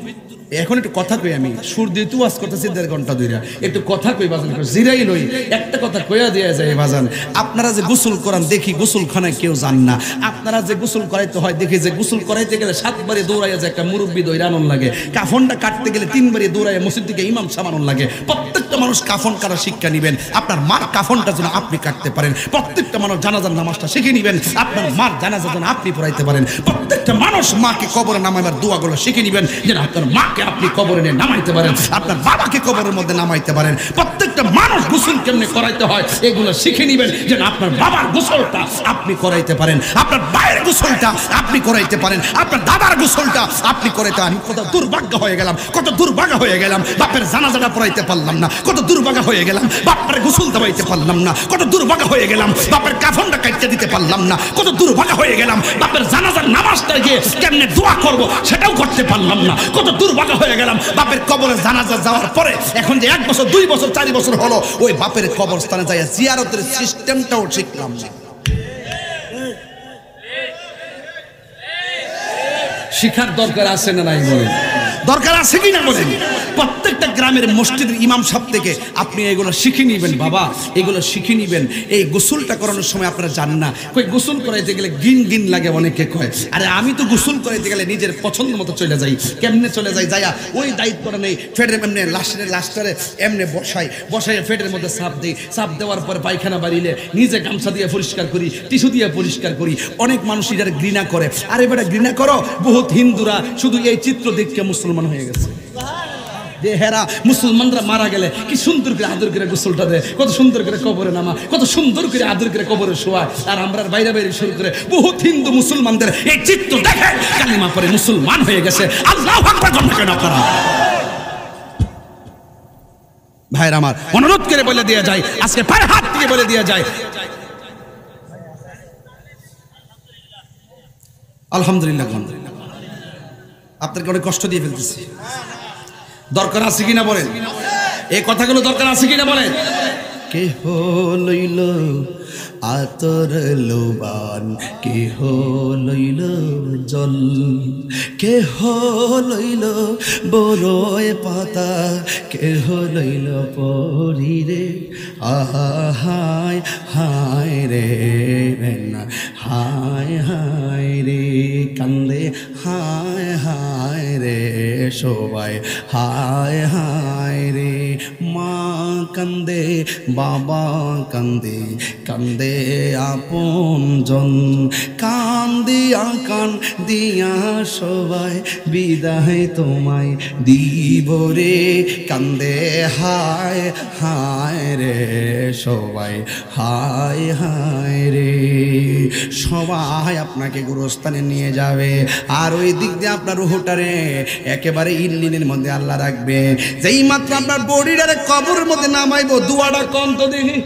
এখন একটু কথা কই, আমি সুর দিয়ে তু ওয়াজ করতেছি 1.5 ঘন্টা ধরে, একটু কথা কই বাজান, জিরাই লই, একটা কথা কইয়া দেয়া যায় বাজান। আপনারা যে গোসল করান দেখি গোসলখানায় কেউ যান না, আপনারা যে গোসল করাইতে হয় দেখি যে গোসল করাইতে গেলে 7 বারে দৌড়াইয়া যে একটা মুরব্বী দৌড় আনন লাগে, কাফনটা কাটতে গেলে 3 বারে দৌড়াইয়া মসজিদ থেকে ইমাম সামানন লাগে। প্রত্যেকটা মানুষ কাফন কাটার শিক্ষা নিবেন, আপনার মার কাফনটা যেন আপনি কাটতে পারেন। প্রত্যেকটা মানুষ জানাজার নামাজটা শিখে নিবেন, আপনার মার জানাজা যেন আপনি পড়াইতে পারেন। প্রত্যেকটা মানুষ মাকে কবরে নামাইবার দোয়াগুলো শিখে নিবেন, যেন আপনার মাকে আপনি কবরে নিয়ে নামাইতে পারেন, আপনার বাবাকে কবরের মধ্যে নামাইতে পারেন। প্রত্যেকটা মানুষ গোসল কেমনে করাইতে হয় এগুলো শিখে নিবেন, যেন আপনার বাবার গোসলটা আপনি করাইতে পারেন, আপনার ভাইয়ের গোসলটা আপনি করাইতে পারেন, আপনার দাদার গোসলটা আপনি করাইতে। আমি কত দুর্ভাগ্য হয়ে গেলাম, কত দুর্ভাগ্য হয়ে গেলাম, বাপের জানাজাটা পড়াইতে পারলাম না, কত দুর্ভাগ্য হয়ে গেলাম, বাপের গোসল দেওয়াইতে পারলাম না, কত দুর্ভাগ্য হয়ে গেলাম, বাপের কাফনটা কাটতে দিতে পারলাম না, কত দুর্ভাগ্য হয়ে গেলাম, বাপের জানাজার নামাজটা গিয়ে কেমনে দোয়া করব সেটাও করতে পারলাম না, কত দুর্ভাগ্য হয়ে গেলাম। বাপের কবরে জানাজা যাওয়ার পরে এখন যে 1 বছর 2 বছর 4 বছর হলো, ওই বাপের কবরস্থানে যাইয়া জিয়ারতের সিস্টেমটাও শিখলাম না। শিখার দরকার আছে না নাই বলেন? দরকার আছে কি না বলেন? প্রত্যেকটা গ্রামের মসজিদের ইমাম সাহেব থেকে আপনি এগুলো শিখে নিবেন বাবা, এগুলো শিখে নিবেন। এই গোসলটা করানোর সময় আপনারা জান না, কই গোসল করাইতে গেলে গিন গিন লাগে, অনেকে কয় আরে আমি তো গোসল করাইতে গেলে নিজের পছন্দ মতো চলে যাই। কেমনে চলে যাই? যাইয়া ওই দায়িত্বটা নেই, ফেডের এমনি লাস্টারে এমনি বসাই ফেডের মধ্যে সাপ দিই, সাপ দেওয়ার পরে পায়খানা বাড়িলে নিজে গামছা দিয়ে পরিষ্কার করি, টিস্যু দিয়ে পরিষ্কার করি। অনেক মানুষ এটার ঘৃণা করে, আরে বেটা ঘৃণা করো, বহুত হিন্দুরা শুধু এই চিত্র দেখে মুসলমান হয়ে গেছে। হেরা মুসলমানরা মারা গেলে কি সুন্দর করে আদর করে গোসলটা দেয়, কত সুন্দর করে কবরে নামা, কত সুন্দর করে আদর করে কবরে শোয়া। আর আমরা বাইরে শুরু করে বহুত হিন্দু মুসলমানদের এই চিত্র দেখে কালিমা পরে মুসলমান হয়ে গেছে। আল্লাহু আকবার কেন করা? ভাইরা আমার, অনুরোধ করে বলে দেয়া যায়, আজকে পায়ে হাত দিয়ে বলে দেয়া যায়, আলহামদুলিল্লাহ। আপনাকে অনেক কষ্ট দিয়ে ফেলতেছি, দরকার আছে কিনা বলেন? এই কথাগুলো দরকার আছে কিনা বলেন? কেহ লইল আতর লোবান, কেহ লইল জল, কেহ লইল বড়ই পাতা, কেহ লইল পরিরে। হায় হায় রে হায় হায় রে কান্দে, হায় হায় রে সবাই, হায় হায় রে। মা কান্দে, বাবা কান্দে, কান্দে আপনজন, কান্দিয়া কান্দিয়া সবাই বিদায় তোমায় দিব রে। কান্দে হায় হায় রে সবাই, হায় হায় রে। সবাই আপনাকে গুরুস্থানে নিয়ে যাবে, আর ওই দিক দিয়ে আপনার রুহটারে একেবারে ইল্লিনের মধ্যে আল্লাহ রাখবে। যেই মাত্র আপনার বডিটারে কবরের মধ্যে নামাইবো, দুয়াটা কম তো দেখি,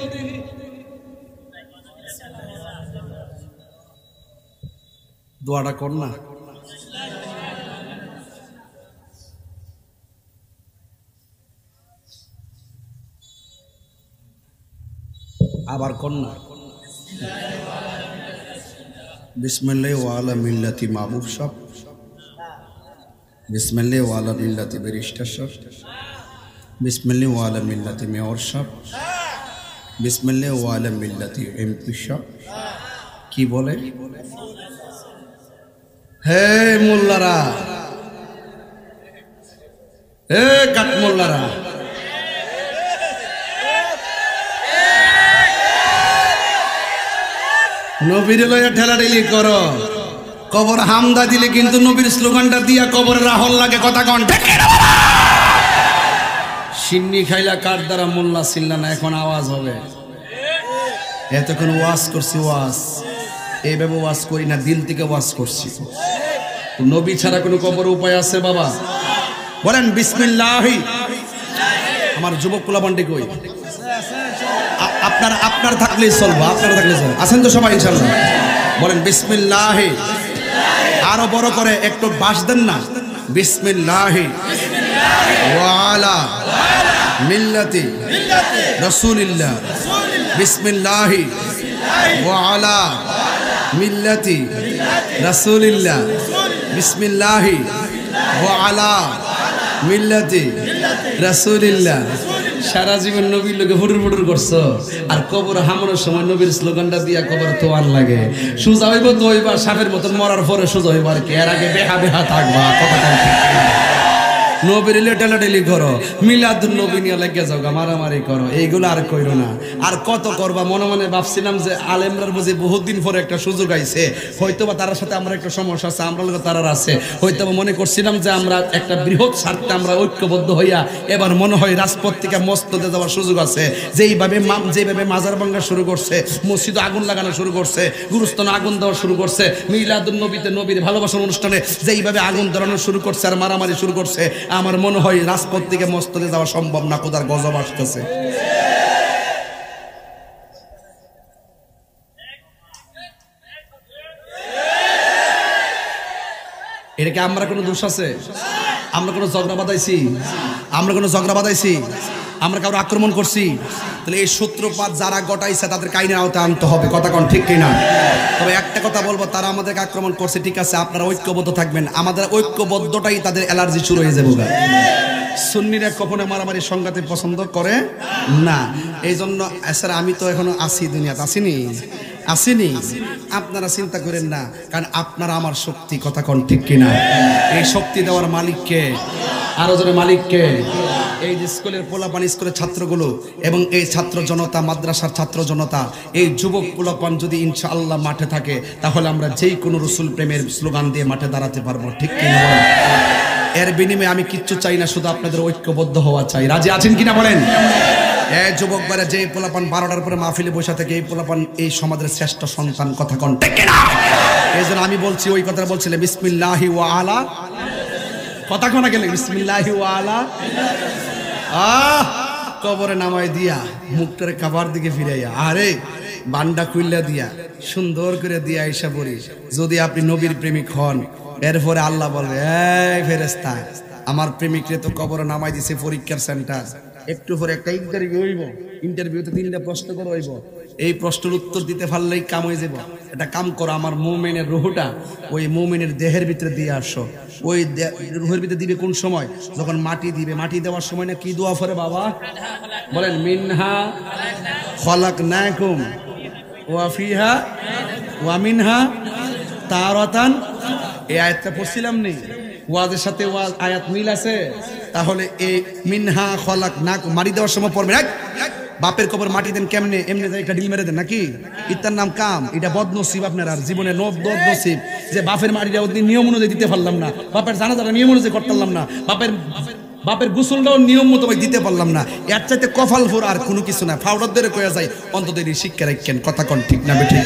দোয়াটা কর না। আবার কর না। বিসমিল্লাহ ওয়ালা মিল্লাতি মাহবুব সাহেব, বিসমিল্লাহ ওয়ালা মিল্লাতি ব্যারিস্টার সাহেব, বিসমিল্লাহ ওয়ালা মিল্লাতি মেয়র সাহেব, বিসমিল্লাহ ওয়ালা মিল্লাতি এমপি সাহেব। কি বলে? হে মোল্লারা, হে কাট মোল্লারা, নবীর লইয়া ঠেলাঠেলি করো, কবর হামদা দিলে কিন্তু নবীর স্লোগানটা দিয়া কবর রাহল লাগে। কথা কন ঠিক না? সিন্নি খাইলা কার দ্বারা মোল্লা ছিল্লা না, এখন আওয়াজ হবে। এতক্ষণ ওয়াজ করছি, ওয়াজ এইভাবে ওয়াজ করি না, দিল থেকে ওয়াজ করছি। নবী ছাড়া কোনো কবর উপায় আছে বাবা? বলেন বিসমিল্লাহি। আমার যুবক পোলাপান্ডি কই? আপনার থাকলেই চলবো, আপনারা থাকলে চলবো। আছেন তো সবাই ইনশাআল্লাহ? বলেন বিসমিল্লাহি। আরো বড় করে একটু বাস দেন না। বিসমিল্লাহি ওয়া আলা মিল্লাতি রাসূলিল্লাহ, বিসমিল্লাহি ওয়া আলা মিল্লাতি রাসূলিল্লাহ, বিসমিল্লাহি ওয়া আলা মিল্লাতি রাসূলিল্লাহ। সারা জীবন নবীর লোকে ফুটুর ফুটুর করছো, আর কবর হামানোর সময় নবীর স্লোগানটা দিয়া কবর তোয়ার লাগে। সোজা হইব তো হইবা, সাপের মতন মরার পরে সোজা হইব আর কি, এর আগে বেহা বেহা থাকবা। কথা নবীর লেটালেটালি করো, মিলাদুন নবী নিয়ে লেগে যাও, মারামারি করো, এইগুলো আর কইরো না। আর কত করবা? মনে মনে ভাবছিলাম যে আলেমরার বুঝি বহুত দিন পরে একটা সুযোগ আইছে, হয়তোবা তার সাথে আমরা একটা সমস্যা আছে, আমরা লোক তারার আছে, হয়তোবা মনে করছিলাম যে আমরা একটা বৃহৎ স্বার্থে আমরা ঐক্যবদ্ধ হইয়া এবার মনে হয় রাজপথ থেকে মসজিদে যাওয়ার সুযোগ আছে। যেভাবে মাজার ভাঙা শুরু করছে, মসজিদে আগুন লাগানো শুরু করছে, গুরুস্থানে আগুন দেওয়া শুরু করছে, মিলাদুন নবীতে নবীর ভালোবাসার অনুষ্ঠানে যেইভাবে আগুন ধরানো শুরু করছে আর মারামারি শুরু করছে, আমার মনে হয় রাজপথ থেকে মসজিদে যাওয়া সম্ভব না, খোদার গজব আসতেছে। এটা কি আমরা কোনো দোষ আছে? আমরা কোনো ঝগড়া বাঁধাইছি? আমরা কোনো ঝগড়া বাঁধাইছি? আমরা কারো আক্রমণ করছি? তাহলে এই সূত্রপাত যারা গটাইছে তাদের কাহিনীর আওতায় আনতে হবে। কথা কোন ঠিক কিনা? তবে একটা কথা বলবো, তারা আমাদেরকে আক্রমণ করছে, ঠিক আছে, আপনারা ঐক্যবদ্ধ থাকবেন। আমাদের ঐক্যবদ্ধটাই তাদের অ্যালার্জি শুরু হয়ে যাবে। সুন্নিরা কখনো মারামারি সংঘাতে পছন্দ করে না। এই জন্য স্যার আমি তো এখনো আছি, দুনিয়াতে আসিনি। আপনারা চিন্তা করেন না, কারণ আপনারা আমার শক্তি। কথা কোন ঠিক কিনা? এই শক্তি দেওয়ার মালিককে, আরো জনে মালিককে। এই যে স্কুলের পোলাপান, স্কুলের ছাত্রগুলো এবং এই ছাত্র জনতা, মাদ্রাসার ছাত্র জনতা, এই যুবক পোলাপান যদি ইনশাআল্লাহ মাঠে থাকে, তাহলে আমরা যেই কোনো রসুল প্রেমের স্লোগান দিয়ে মাঠে দাঁড়াতে পারবো। ঠিক কিনা? এর বিনিময়ে আমি কিচ্ছু চাই না, শুধু আপনাদের ঐক্যবদ্ধ হওয়া চাই। রাজি আছেন কিনা বলেন? এই যুবক ভাইরা, যে পোলাপান 12টার পরে মাহফিলে বসে থেকে, এই পোলাপান এই সমাজের শ্রেষ্ঠ সন্তান। কথা কোন ঠিক কিনা? এই জন্য আমি বলছি, ওই কথা বলছিলাম, বিসমিল্লাহি ওয়া আলা, কথা কোনা গেলে বিসমিল্লাহি ওয়া আলা। কবরে নামাই দিয়া মুখটারে কাবার দিকে ফিরাইয়া, আরে বান্ডা খুইল্লা দিয়া সুন্দর করে দিয়া আইসা পড়ি। যদি আপনি নবীর প্রেমিক হন, এরপরে আল্লাহ বলবে, এই ফেরেশতা, আমার প্রেমিকরে তো কবরে নামাই দিছে পরীক্ষার সেন্টার, একটু পরে একটা ইন্টারভিউ হইব, ইন্টারভিউতে 3টা প্রশ্ন করা হইব, এই প্রশ্নের উত্তর দিতে পারলেই কাম হয়ে যাব। এটা কাম করো, আমার মুমিনের রুহটা ওই মুমিনের দেহের ভিতরে দিয়ে আসো। ওই রুহের ভিতরে দিবে কোন সময়? যখন মাটি দিবে। মাটি দেওয়ার সময় না কি দোয়া করে বাবা? বলেন মিনহা খালাকনাকুম ওয়া ফিহা ওয়া মিনহা তারাতান। এই আয়াতটা পড়ছিলাম নেই, ওয়াজের সাথে ওয়াজ আয়াত মিল আছে। তাহলে এই মিনহা খালাকনাকুম মাটি দেওয়ার সময় পড়বে। বাপের কবর মাটি দেন কেমনে? এমনি একটা ডিল মেরে দেন নাকি? ইতার নাম কাম। এটা বদনসিব আপনার আর জীবনে বদনসিব যে বাপের মাটিটা নিয়ম অনুযায়ী দিতে পারলাম না, বাপের জানাজাটা নিয়ম অনুযায়ী করতাম না, বাপের গোসলটাও নিয়ম মতো দিতে পারলাম না। এর চাইতে কফাল ফোর আর কোনো কিছু না। ফাউডার ধরে কয়া যায়, অন্তত এই শিক্ষা রাখেন। কথা কন ঠিক না বেঠিক?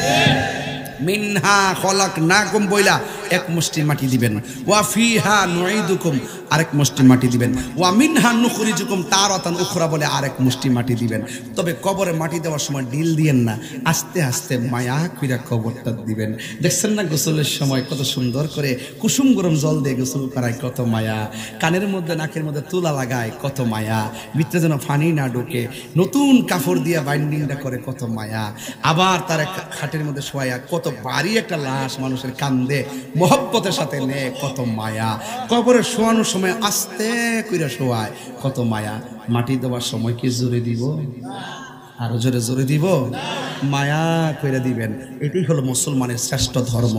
মিনহা খালাকনাকুম বইলা এক মুষ্টি মাটি দিবেন, ওয়া ফিহা নুঈদুকুম আরেক মুষ্টি মাটি দিবেন, ওয়া মিনহা নুখরিজুকুম তারাতান উখরা বলে আরেক মুষ্টি মাটি দিবেন। তবে কবরে মাটি দেওয়ার সময় ঢিল দিয়েন না, আস্তে আস্তে মায়া কইরা কবরটা দিবেন। দেখছেন না গোসলের সময় কত সুন্দর করে কুসুম গরম জল দিয়ে গোসল করায়, কত মায়া। কানের মধ্যে নাকের মধ্যে তুলা লাগায়, কত মায়া। ভিতরে যেন ফানি না ঢোকে, নতুন কাপড় দিয়া বাইন্ডিংটা করে, কত মায়া। আবার তার খাটের মধ্যে শোয়া কত ভারী একটা লাশ মানুষের কান্দে মহব্বতের সাথে নে, কত মায়া। কবরে শোয়ানোর সময় আস্তে কইরা শোয়ায়, কত মায়া। মাটি দেওয়ার সময় কি জোরে দিব? আরো জোরে জোরে দিব? মায়া কইরা দিবেন। এটাই হলো মুসলমানের শ্রেষ্ঠ ধর্ম।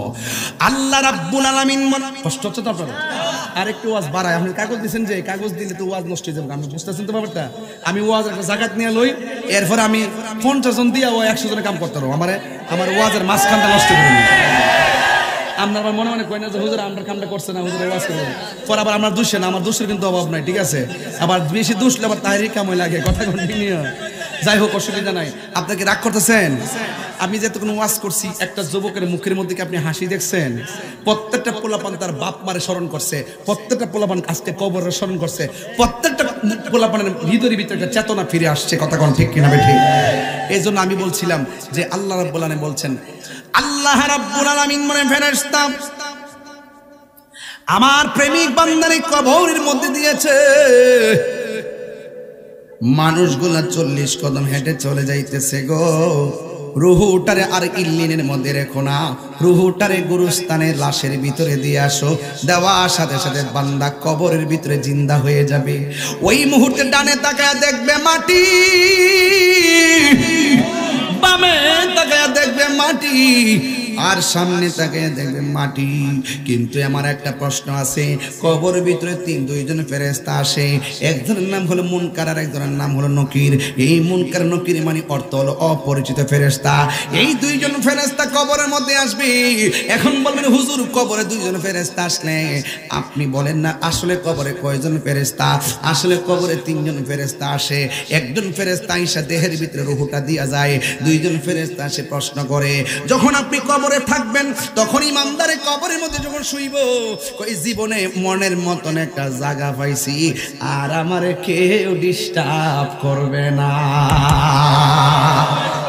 আল্লাহ রাব্বুল আলামিন, কষ্ট হচ্ছে তো আপনাদের? আর একটু ওয়াজ বাড়ায়। আপনি কাগজ দিচ্ছেন, যে কাগজ দিলে তো ওয়াজ নষ্ট হয়ে যাবে। আমি বুঝতেছেন তো ব্যাপারটা? আমি ওয়াজ একটা জাকাত নিয়ে লই, এরপর আমি 50 জন দিয়া ও 100 জনের কাম করতে পারবো। আমার ওয়াজের মাঝখানটা নষ্ট করে নিই। আপনার মনে মনে কয় না যে হুজুর আমরা কামটা করছে না, হুজুর ওয়াজ করে পর আবার আমার দোষে না, আমার দোষের কিন্তু অভাব নাই, ঠিক আছে? আবার বেশি দোষলে আবার তাহারই কামই লাগে, কথা কন্টিনিউ। যাই হোক, অসুবিধা নাই। আপনাকে রাগ করতেছেন? আমি যেতক্ষণ ওয়াজ করছি, একটা যুবকের মুখের মধ্যে কি আপনি হাসি দেখছেন? প্রত্যেকটা পোলাপান তার বাপ মারে স্মরণ করছে, প্রত্যেকটা পোলাপান আজকে কবরের স্মরণ করছে, প্রত্যেকটা পোলাপানের ভিতরে ভিতরে একটা চেতনা ফিরে আসছে, কথা কোন ঠিক কিনা ঠিক? এই জন্য আমি বলছিলাম যে আল্লাহ রাব্বুল আলামিন বলছেন, আল্লাহ রাব্বুল আলামিন মানে ফেরেশতা আমার প্রেমিক বান্দারে কবরের মধ্যে দিয়েছে। মানুষগুলা 40 কদম হেঁটে চলে যাইতেছে গো। রুহুটারে আর ইল্লিনের মধ্যে রেখো না, রুহুটারে গুরুস্থানে লাশের ভিতরে দিয়ে আসো। দেওয়ার সাথে সাথে বান্দা কবরের ভিতরে জিন্দা হয়ে যাবে। ওই মুহূর্তে ডানে তাকায় দেখবে মাটি, বামে তাকায় দেখবে মাটি, আর সামনে তাকায় দেখবে মাটি। কিন্তু আমার একটা প্রশ্ন আছে, কবরের ভিতরে দুইজন ফেরেশতা আসে, একজনের নাম হলো মুনকার আর একজনের নাম হলো নকির। এই মুনকার নকির মানে অর্থ হলো অপরিচিত ফেরেশতা। এই দুইজন ফেরেশতা কবরের মধ্যে আসবে। এখন বলবেন হুজুর, কবরে দুইজন ফেরেশতা আসলে আপনি বলেন না আসলে কবরে কয়জন ফেরেশতা? আসলে কবরে 3 জন ফেরেশতা আসে। একজন ফেরেশতা আইসা দেহের ভিতরে রূহটা দিয়া যায়, দুইজন ফেরেশতা এসে প্রশ্ন করে, যখন আপনি কবরে থাকবেন তখন ইমানদারে কবরের মধ্যে যখন শুইব, কই জীবনে মনের মতন একটা জায়গা পাইছি, আর আমারে কেউ ডিস্টার্ব করবে না।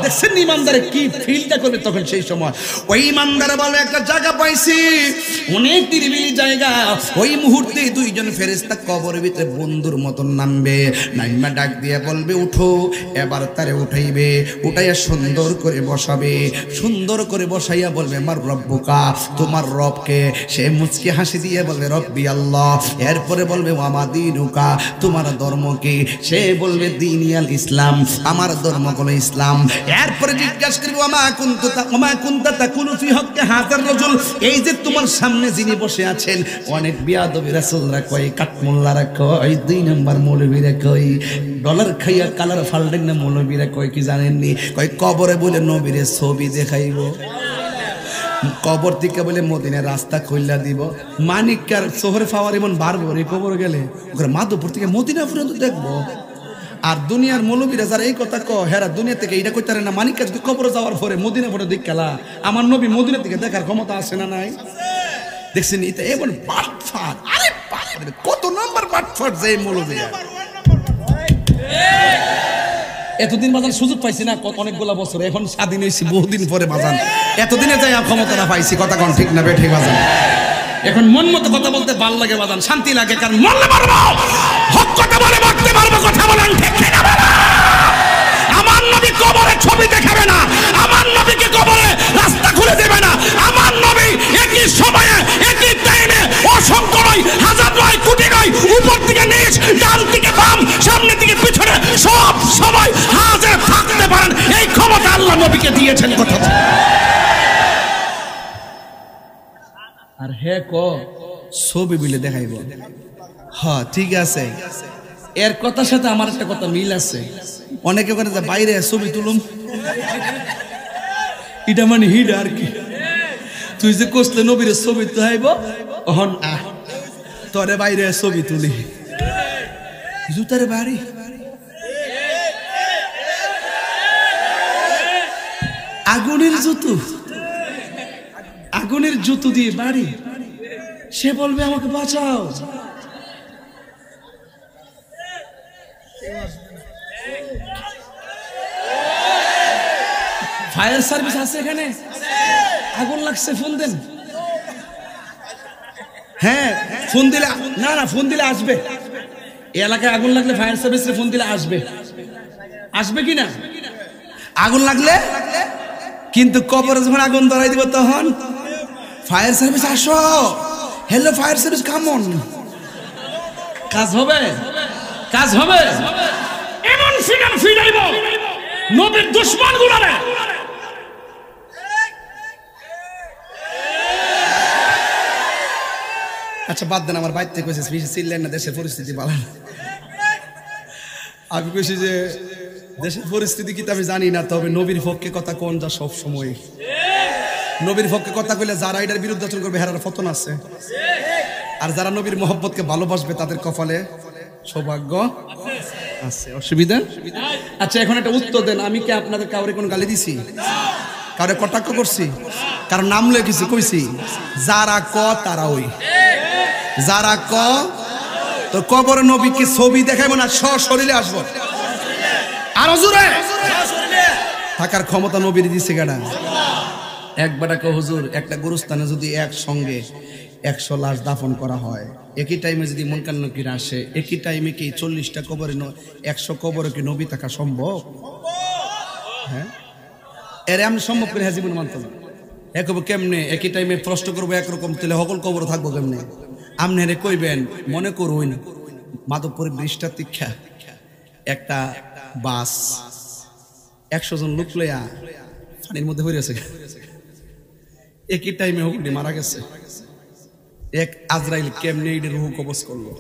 দেখছেন ইমানদারে কি ফিলটা করবে তখন? সেই সময় ওই ইমানদারে বলে একটা জায়গা পাইছি, অনেক নিরিবিলি জায়গা। ওই মুহূর্তে দুইজন ফেরেশতা কবরের ভিতরে বন্ধুর মতন নামবে, নাইমা ডাক দিয়ে বলবে উঠো। এবার তারে উঠাইবে, উঠাইয়া সুন্দর করে বসাবে, সুন্দর করে বসাইয়া বলবে আমার রব্বুকা, তোমার রবকে। সে মুচকি হাসি দিয়ে বলবে রব্বি আল্লাহ। এরপরে বলবে ওয়ামা দীনুকা, তোমার ধর্ম কি? সে বলবে দীনিয়াল ইসলাম, আমার ধর্ম হলো ইসলাম। এরপরে জিজ্ঞাসা করবে ওমা কুনতা তাকুলু ফি হক্কি হাযার রাজুল, এই যে তোমার সামনে যিনি বসে আছেন, অনেক বিয়াদবি রাসূলরা কয়, কাঠমোল্লারা কয়, 2 নম্বর মৌলবীরা কয়, ডলার খাইয়া কালার ফালডেন না মৌলবীরা কয় কি জানেননি? কয় কবরে বলে নবীরে ছবি দেখাইব, কবর থেকে বলে মদিনার রাস্তা খুললা দিব। মানিকার শহরে পাওয়ার এমন বাড়বো রে কবর গেলে, ওখানে মাধবপুর থেকে মদিনা পর্যন্ত দেখবো। আর দুনিয়ার মৌলবীরা যারা এই কথা কয়, হেরা দুনিয়া থেকে এটা কইতারে না, মানিকার যদি কবরে যাওয়ার পরে মদিনা পরে দেখ খেলা, আমার নবী মদিনা থেকে দেখার ক্ষমতা আছে না নাই? দেখছেন এটা এমন বাটফাট, আরে কত নম্বর বাটফাট যে মৌলবীরা। এতদিন বাজান সুযোগ পাইছি না, অনেকগুলা বছর, এখন স্বাধীন হয়েছি বহুদিন পরে বাজান, এতদিনে যাই ক্ষমতাটা পাইছি, কথা কোন ঠিক না বেঠিক বাজান? এখন মন মতো কথা বলতে ভালো লাগে বাজান, শান্তি লাগে, কারণ মরলে পারবো, হক কথা বলে মরতে পারবো, কথা বলেন ঠিক না? আমার নবী কবরে ছবি দেখাবে না, আমার নবীকে কবরে রাস্তা খুলে দেবে না। আমার নবী একই সময়ে একই টাইমে অসংখ্য নয়, হাজার নয়, কোটি নয়, উপর থেকে নিচ, ডান থেকে বাম, সামনে থেকে পিছনে, সব সময় হাজির থাকতে পারেন। এই ক্ষমতা আল্লাহ নবীকে দিয়েছেন, কথা। আর হে ছবি বিলে দেখাইব, হ্যাঁ ঠিক আছে। এর কথার সাথে আমার একটা কথা মিল আছে। অনেকে ওখানে বাইরে ছবি তুলুম, এটা মানে হিড আর কি। তুই যে কষলে নবীর ছবি তুলাইব, অহন তোরে বাইরে ছবি তুলি, জুতারে বাড়ি আগুনের জুতো, আগুনের জুতো দিয়ে বাড়ি। সে বলবে আমাকে বাঁচাও। ফায়ার সার্ভিস আছে এখানে, আগুন লাগছে ফোন দেন। হ্যাঁ ফোন দিলে, না না ফোন দিলে আসবে। এই এলাকায় আগুন লাগলে ফায়ার সার্ভিসে ফোন দিলে আসবে, আসবে কি না? আগুন লাগলে কিন্তু কবরে যখন আগুন ধরাই দিব তখন ফায়ার সার্ভিস আসো, হ্যালো ফায়ার সার্ভিস কামন, কাজ হবে, কাজ হবে। এমন ফিগার ফিরাইব নবীর দুশমন গুলারে। আচ্ছা বাদ দেন, আমার বাইতে কইছে বেশি চিল্লেন না, দেশের পরিস্থিতি ভালো না। আমি কইছি যে দেশের পরিস্থিতি কি আমি জানি না, তবে নবীর পক্ষে কথা কোন যা সব সময় নবীর পক্ষে কথা কইলে যারা এটার বিরুদ্ধে আচরণ করবে হেরার পতন আছে, আর যারা নবীর মহব্বতকে ভালোবাসবে তাদের কপালে সৌভাগ্য আছে। অসুবিধা? আচ্ছা এখন একটা উত্তর দেন, আমি কি আপনাদের কাউরে কোন গালি দিছি, কাউরে কটাক্ষ করছি, কারণ নাম লয়ে কিছু কইছি? যারা ক তারা ওই, যারা ক তো কবরে নবীকে ছবি দেখাইবো না, সশরীরে আসবো। আরো জোরে থাকার ক্ষমতা নবীর দিছে কেডা? একবারে কো হুজুর, একটা গুরুস্থানে যদি একসঙ্গে 100 লাশ দাফন করা হয়, একই টাইমে যদি মুনকার নকির আসে, একই টাইমে কি 40টা কবরে 100 কবরে কি নবী থাকা সম্ভব? হ্যাঁ, এর আমি সম্ভব করে হাজিবুন মানতাম একব কেমনে? একই টাইমে প্রশ্ন করবো একরকম, তাহলে সকল কবর থাকবো কেমনে? আমনেরে কইবেন, মনে করুন মাধবপুর ব্রিজটা তীক্ষা একটা বাস 100 জন লোক লইয়া পানির মধ্যে হয়ে গেছে, একই টাইমে হুগলি মারা গেছে। এক আজরাইল কেমনে এই রুহ কবজ করলো?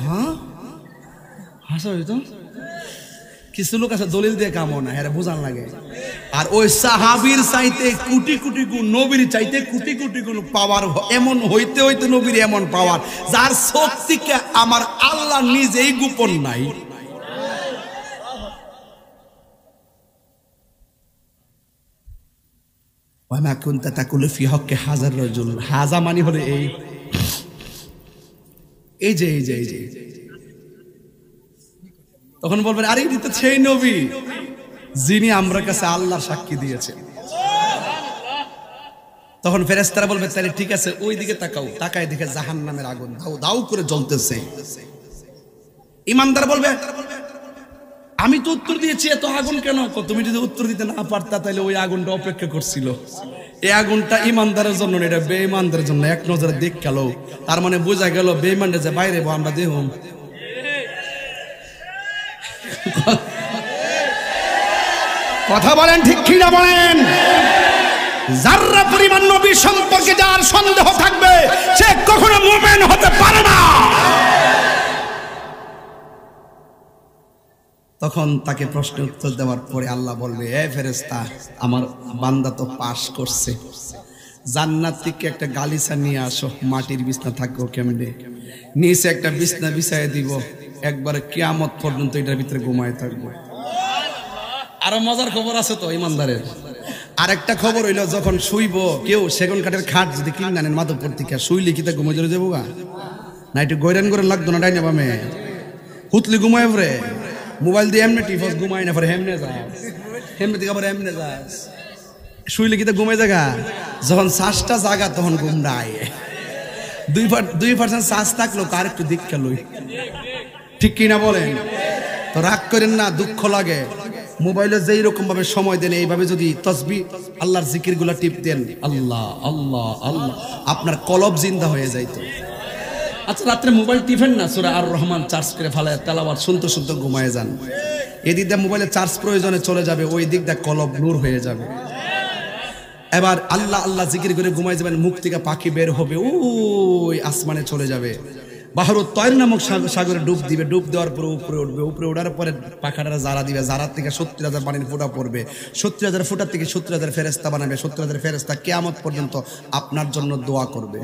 হ্যাঁ হাসা হইতো। কিছু লোক আছে দলিল দিয়ে কামো না, হ্যাঁ বোঝান লাগে। আর ওই সাহাবীর চাইতে কোটি কোটি গুণ, নবীর চাইতে কোটি কোটি গুণ পাওয়ার, এমন হইতে হইতে নবীর এমন পাওয়ার যার শক্তিকে আমার আল্লাহ নিজেই গোপন নাই। ওয়ামা কুনতা তাকুলু ফি হক্কি হাজার রাজুল, হাজা মানে হলো এই যে তখন বলবেন আরে এটা তো সেই নবী যিনি আমরা কাছে আল্লাহর সাক্ষী দিয়েছেন। তখন ফেরেশতারা বলবে তাহলে ঠিক আছে ওই দিকে তাকাও, তাকায় দেখে জাহান্নামের আগুন দাউ দাউ করে জ্বলতেছে। ঈমানদার বলবে আমি তো উত্তর দিয়েছি, এত আগুন কেন? তুমি যদি উত্তর দিতে না পারতা তাহলে ওই আগুনটা অপেক্ষা করছিল। এই আগুনটা ঈমানদারের জন্য না, এটা বেঈমানদের জন্য। এক নজরে দেখ গেল, তার মানে বোঝা গেল বেঈমানরা যে বাইরে আমরা দেখুন। কথা বলেন ঠিক কি না বলেন? যারা পরিমাণ নবী সম্পর্কে যার সন্দেহ থাকবে সে কখনো মুমিন হতে পারে না। তখন তাকে প্রশ্ন উত্তর দেওয়ার পরে আল্লাহ বলবে, এ ফেরেশতা, আমার বান্দা তো পাস করছে, জান্নাত থেকে একটা গালিচা নিয়ে আসো, মাটির বিছনা থাকবো কেমনে? নিচে একটা বিছনা বিছায় দিব, একবারে কিয়ামত পর্যন্ত এটার ভিতরে ঘুমায় থাকবো। আরো মজার খবর আছে তো ঈমানদারের। আরেকটা খবর হইলো, যখন শুইব কেউ সেগুন কাঠের খাট যদি কিনে আনেন মাধবপুর থেকে, শুইলে কি তা ঘুমাই ধরে যাবো গা? না একটু গৈরান করে লাগতো না? ডাইনে বামে হুতলি ঘুমায় পরে মোবাইল দিয়ে এমনি টিফস ঘুমাই না, পরে হেমনে যাস, হেমনে থেকে আবার এমনে যাস, শুইলে কি তা ঘুমাই জায়গা? যখন শ্বাসটা জাগা তখন ঘুমটা আয়। 2% শ্বাস থাকলো কার একটু দীক্ষা লই, ঠিক কিনা বলেন? তো রাগ করেন না, দুঃখ লাগে। মোবাইলে যেই রকম ভাবে সময় দেন, এইভাবে যদি তসবিহ আল্লাহর জিকির গুলা টিপ দেন, আল্লাহ আল্লাহ আল্লাহ, আপনার কলব জিন্দা হয়ে যাইতো। আচ্ছা রাত্রে মোবাইল টিপেন না, সূরা আর রহমান চার্জ করে ফালায় তেলাওয়াত শুনতে শুনতে ঘুমায় যান। এদিক দিয়ে মোবাইলে চার্জ প্রয়োজনে চলে যাবে, ওই দিক দিয়ে কলব নূর হয়ে যাবে। এবার আল্লাহ আল্লাহ জিকির করে ঘুমায় যাবেন, মুখ থেকে পাখি বের হবে, ওই আসমানে চলে যাবে। বাহরুত তয়র নামক সাগরে ডুব দিবে, ডুব দেওয়ার পরে উপরে উঠবে, উপরে ওঠার পরে পাখাটা জারা দিবে, জারার থেকে 70,000 পানির ফোঁটা পড়বে, 70,000 ফোঁটার থেকে 70,000 ফেরেশতা বানাবে, 70,000 ফেরেশতা কিয়ামত পর্যন্ত আপনার জন্য দোয়া করবে।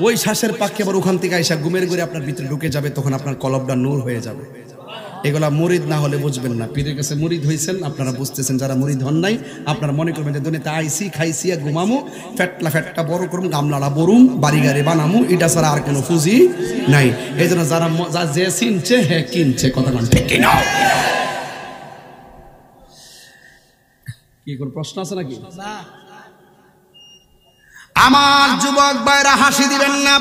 ওই শ্বাসের পাখি আবার ওখান থেকে আইসা ঘুমের ঘুরে আপনার ভিতরে ঢুকে যাবে, তখন আপনার কলবটা নূর হয়ে যাবে। এগুলা মুরিদ না হলে বুঝবেন না। পীরের কাছে মুরিদ হয়েছেন আপনারা বুঝতেছেন, যারা মুরিদ হন নাই আপনারা মনে করবেন যে দুনিয়াতে আইসি খাইসি আর ঘুমামু, ফ্যাটটা বড় করুম, গামলাটা বরুম, বাড়ি গাড়ি বানামু, এটা ছাড়া আর কোনো ফুজি নাই। এই জন্য যারা যে চিনছে হ্যাঁ কিনছে, কথা বলেন ঠিক কিনা? কি কোনো প্রশ্ন আছে নাকি? আমার যুবক ভাইরা হাসি দিবেন না,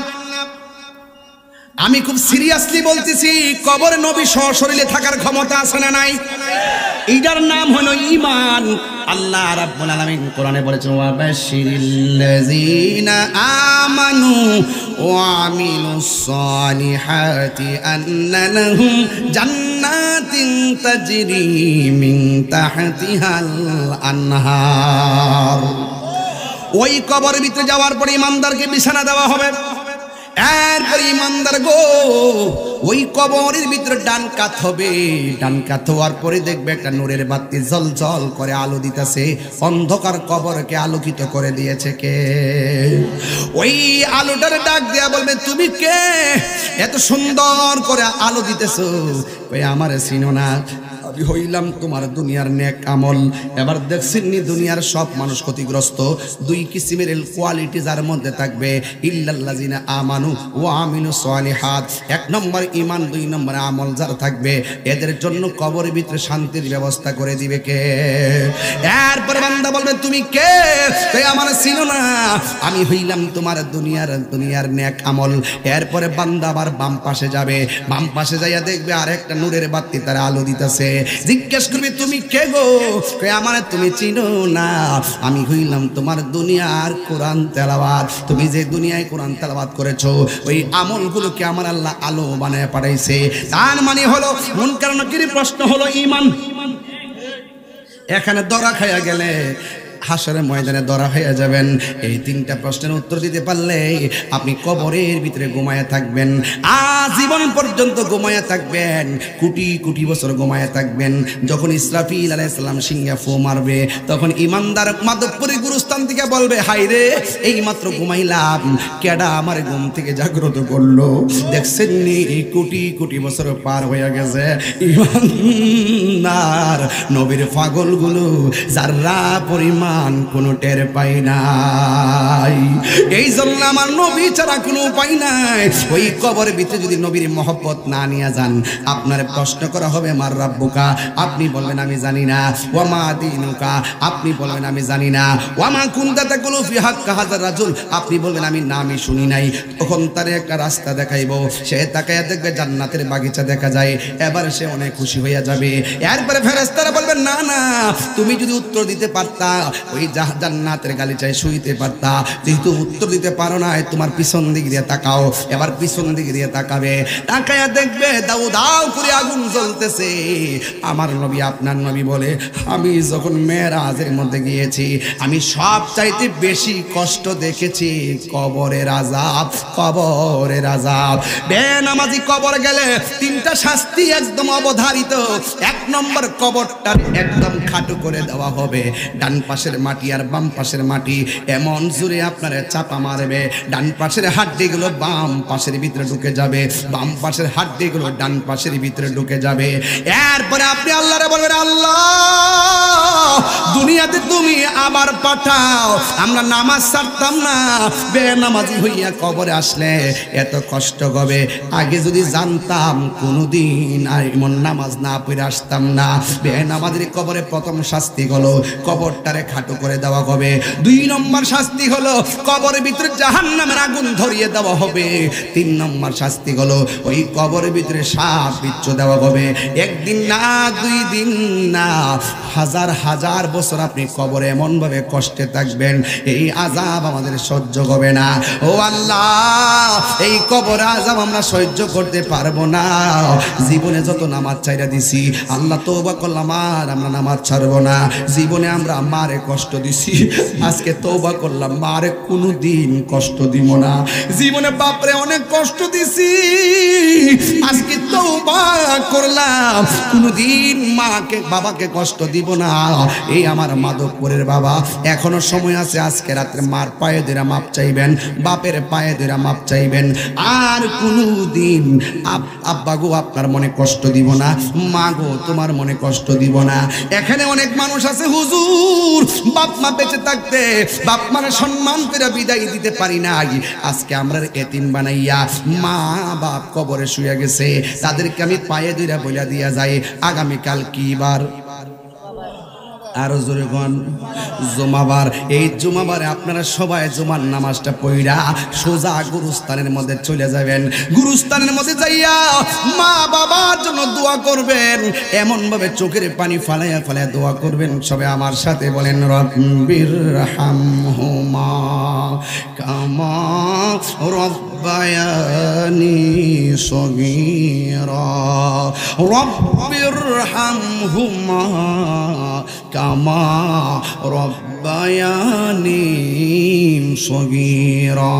আমি খুব সিরিয়াসলি বলতেছি, কবরে নবী সশরীরে থাকার ক্ষমতা আছে না নাই? এইটার নাম হলো ঈমান। আল্লাহ রাব্বুল আলামিন কোরআনে বলেছেন, ওয়া বাশশিরিল্লাযীনা আমানু ওয়া আমিলুস সালিহাতি আন্না লাহুম জান্নাতিন তাজরি মিন তাহতিহাল আনহার। ওই কবরের ভিতরে যাওয়ার পরে ইমানদারকে বিছানা দেওয়া হবে। এরপর ইমানদার গো ওই কবরের ভিতরে ডান কাত হবে। ডান কাত হওয়ার পরে দেখবে একটা নূরের বাতি জল জল করে আলো দিতেছে। অন্ধকার কবরকে আলোকিত করে দিয়েছে কে? ওই আলোটার ডাক দেয়া বলবে, তুমি কে? এত সুন্দর করে আলো দিতেছো, ওই আমারে চিনো না? আমি হইলাম তোমার দুনিয়ার নেক আমল। এবার দেখছেন নি দুনিয়ার সব মানুষ ক্ষতিগ্রস্ত। দুই কিসিমের কোয়ালিটি যার মধ্যে থাকবে, ইল্লাল্লাযিনা আমানু ওয়া আমিলুস সালিহাত। এক নম্বর ঈমান, দুই নম্বর আমল যার থাকবে, এদের জন্য কবরের ভিতরে শান্তির ব্যবস্থা করে দিবে কে? এরপর বান্দা বলবে, তুমি কে? তাই আমার চিনো না? আমি হইলাম তোমার দুনিয়ার নেক আমল। এরপরে বান্দা আবার বাম পাশে যাবে। বাম পাশে যাইয়া দেখবে আরেকটা নূরের বাতি তার আলো দিতেছে। জিজ্ঞেস করবে, তুমি কে গো? আমার তুমি চিনো না? আমি হইলাম তোমার দুনিয়ার কোরআন তেলাওয়াত। তুমি যে দুনিয়ায় কোরআন তেলাওয়াত করেছো, ওই আমলগুলোকে আমার আল্লাহ আলো বানায় পাঠাইছে। তার মানে হলো মুনকার নাকির প্রশ্ন হলো ঈমান। এখানে ধরা খাইয়া গেলে হাসরের ময়দানে ধরা হয়ে যাবেন। এই তিনটা প্রশ্নের উত্তর দিতে পারলে আপনি কবরের ভিতরে ঘুমায়া থাকবেন, আজীবন পর্যন্ত ঘুমায়া থাকবেন, কোটি কোটি বছর ঘুমায়া থাকবেন। যখন ইসরাফিল আলাইহিস সালাম সিংহা ফু মারবে, তখন ইমানদার মাধবপুরী গুরুস্থান থেকে বলবে, হাই রে, এই মাত্র ঘুমাইলাম, কেডা আমার ঘুম থেকে জাগ্রত করলো? দেখছেন নি কোটি কোটি বছর পার হয়ে গেছে। ইমানদার নবীর পাগলগুলো যারা পরিমাণ কোনো টের পাই নাই। এই জন্য আমার নবী ছাড়া কোনো উপায় নাই। ওই কবরের ভিতরে যদি নবীর মহব্বত না নিয়ে যান, আপনার প্রশ্ন করা হবে মার রাব্বুকা, আপনি বলবেন আমি জানি না। ওয়া মা দীনুকা, আপনি বলবেন আমি জানি না। ওয়া মা কুনতা তাকুলু ফি হাক্কা হাযার রাজুল, আপনি বলবেন আমি নামই শুনি নাই। তখন তার একটা রাস্তা দেখাইবো, সে তাকায়া দেখবে জান্নাতের বাগিচা দেখা যায়। এবার সে অনেক খুশি হইয়া যাবে। এরপরে ফেরেশতারা বলবেন, না না, তুমি যদি উত্তর দিতে পারতা, ওই জান্নাতের গালিচায় শুইতে পারতা। যেহেতু উত্তর দিতে পারো না, তোমার পিছন দিক দিয়ে তাকাও। এবার পিছন দিক দিয়ে তাকাবে, তাকায়া দেখবে দাউ দাউ করে আগুন জ্বলতেছে। আমার নবী, আপনার নবী বলে, আমি যখন মেরাজের মধ্যে গিয়েছি, আমি সব চাইতে বেশি কষ্ট দেখেছি কবরের আযাব। কবরের আযাব। বেনামাজি কবর গেলে তিনটা শাস্তি একদম অবধারিত। এক নম্বর, কবরটা একদম খাটো করে দেওয়া হবে। ডান পাশের মাটি আর বাম পাশের মাটি এমন জোরে আপনার চাপা মারবে, ডান পাশের হাড্ডিগুলো বাম পাশের ভিতরে ঢুকে যাবে, বাম পাশের হাড্ডিগুলো ডান পাশের ভিতরে ঢুকে যাবে। এরপরে আপনি আল্লাহরে বলবেন, আল্লাহ দুনিয়াতে তুমি আবার পাঠাও, আমরা নামাজ ছাড়তাম না। বেনামাজি হইয়া কবরে আসলে এত কষ্ট হবে, আগে যদি জানতাম কোনোদিন আর এমন নামাজ না পড়ে আসতাম না। বেনামাজির কবরে প্রথম শাস্তি হলো কবরটারে খাটো করে দেওয়া হবে। দুই নম্বর শাস্তি হলো কবরের ভিতরে জাহান্নামের আগুন ধরিয়ে দেওয়া হবে। তিন নম্বর শাস্তি হলো ওই কবরের ভিতরে সাপ বিচ্ছু দেওয়া হবে। একদিন না, দুই দিন না, হাজার হাজার বছর আপনি কবরে এমন ভাবে কষ্টে থাকবেন, এই আযাব আমাদের সহ্য হবে না। ও আল্লাহ, এই কবর আযাব আমরা সহ্য করতে পারবো না। জীবনে যত নামাজ ছাইরা দিছি, আল্লাহ তওবা করলাম, আর আমরা নামাজ ছাড়বো না। জীবনে আমরা মারে কষ্ট দিছি, আজকে তওবা করলাম, মারে কোনোদিন কষ্ট দিব না। জীবনে বাপরে অনেক কষ্ট দিছি, আজকে তওবা করলাম, কোনোদিন মাকে বাবাকে কষ্ট দিব না। এই আমার মাধবপুরের বাবা, এখনো সময় আছে। আজকে রাত্রে মার পায়ে ধরে মাপ চাইবেন, বাপের পায়ে ধরে মাপ চাইবেন। আর কোনোদিন আব্বা গো আপনার মনে কষ্ট দিব না, মা গো তোমার মনে কষ্ট দিব না। এখানে অনেক মানুষ আছে, হুজুর বাপ মা বেঁচে থাকতে বাপ মার সম্মান করে বিদায় দিতে পারি নাই। আজকে আমরা এতিম বানাইয়া মা বাপ কবরে শুয়ে গেছে, তাদেরকে আমি পায়ে ধরে বইলা দিয়া যাই, আগামীকাল কি বার? আরো জোরে কোন জুমাবার। এই জুমাবারে আপনারা সবাই জুমার নামাজটা পড়া সোজা গুরুস্থানের মধ্যে চলে যাবেন। গুরুস্থানের মধ্যে যাইয়া মা বাবার জন্য দোয়া করবেন, এমন ভাবে চোখের পানি ফালাইয়া ফালাইয়া দোয়া করবেন। সবে আমার সাথে বলেন রব্বির হামহুমা কামা রব্বায়ানি সগীরা রব্বির হামহুমা কামা রব্বায়ানি সগীরা।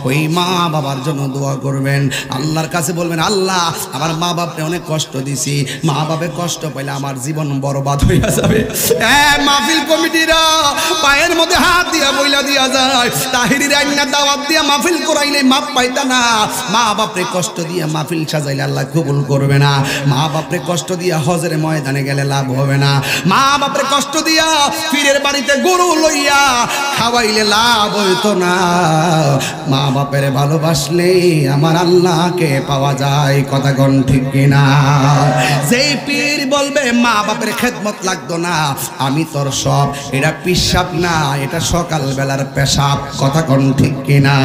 ওই মা বাবার জন্য দোয়া করবেন, আল্লাহর কাছে বলবেন আল্লাহ আমার মা বাপকে অনেক কষ্ট দিছি, মা বাপে কষ্ট পাইলে আমার জীবন বরবাদ হইয়া যাবে। মাহফিল কমিটিরা পায়ের মধ্যে হাত দিয়া বইলা দিয়া যায়, তাহিরি রান্না দাওয়াত দিয়া মাহফিল করাইলে মাপ পাইতা না। মা বাপরে কষ্ট দিয়া মাহফিল সাজাইলে আল্লাহ কবুল করবে না। মা বাপরে কষ্ট দিয়া হজের ময়দানে গেলে লাভ হবে না। মা বাপরে কষ্ট দিয়া পীরের বাড়িতে গরু লইয়া খাওয়াইলে লাভ হইতো না। মা বাপের ভালোবাসলে আমার আল্লাহকে পাওয়া যায়, কথা কোন ঠিক কিনা? যেই পীর বলবে মা বাপের খেদমত লাগতো না, আমি তোর সব, এটা পিসাব না, এটা সকাল বেলার পেশাব, কথা কোন ঠিক কিনা?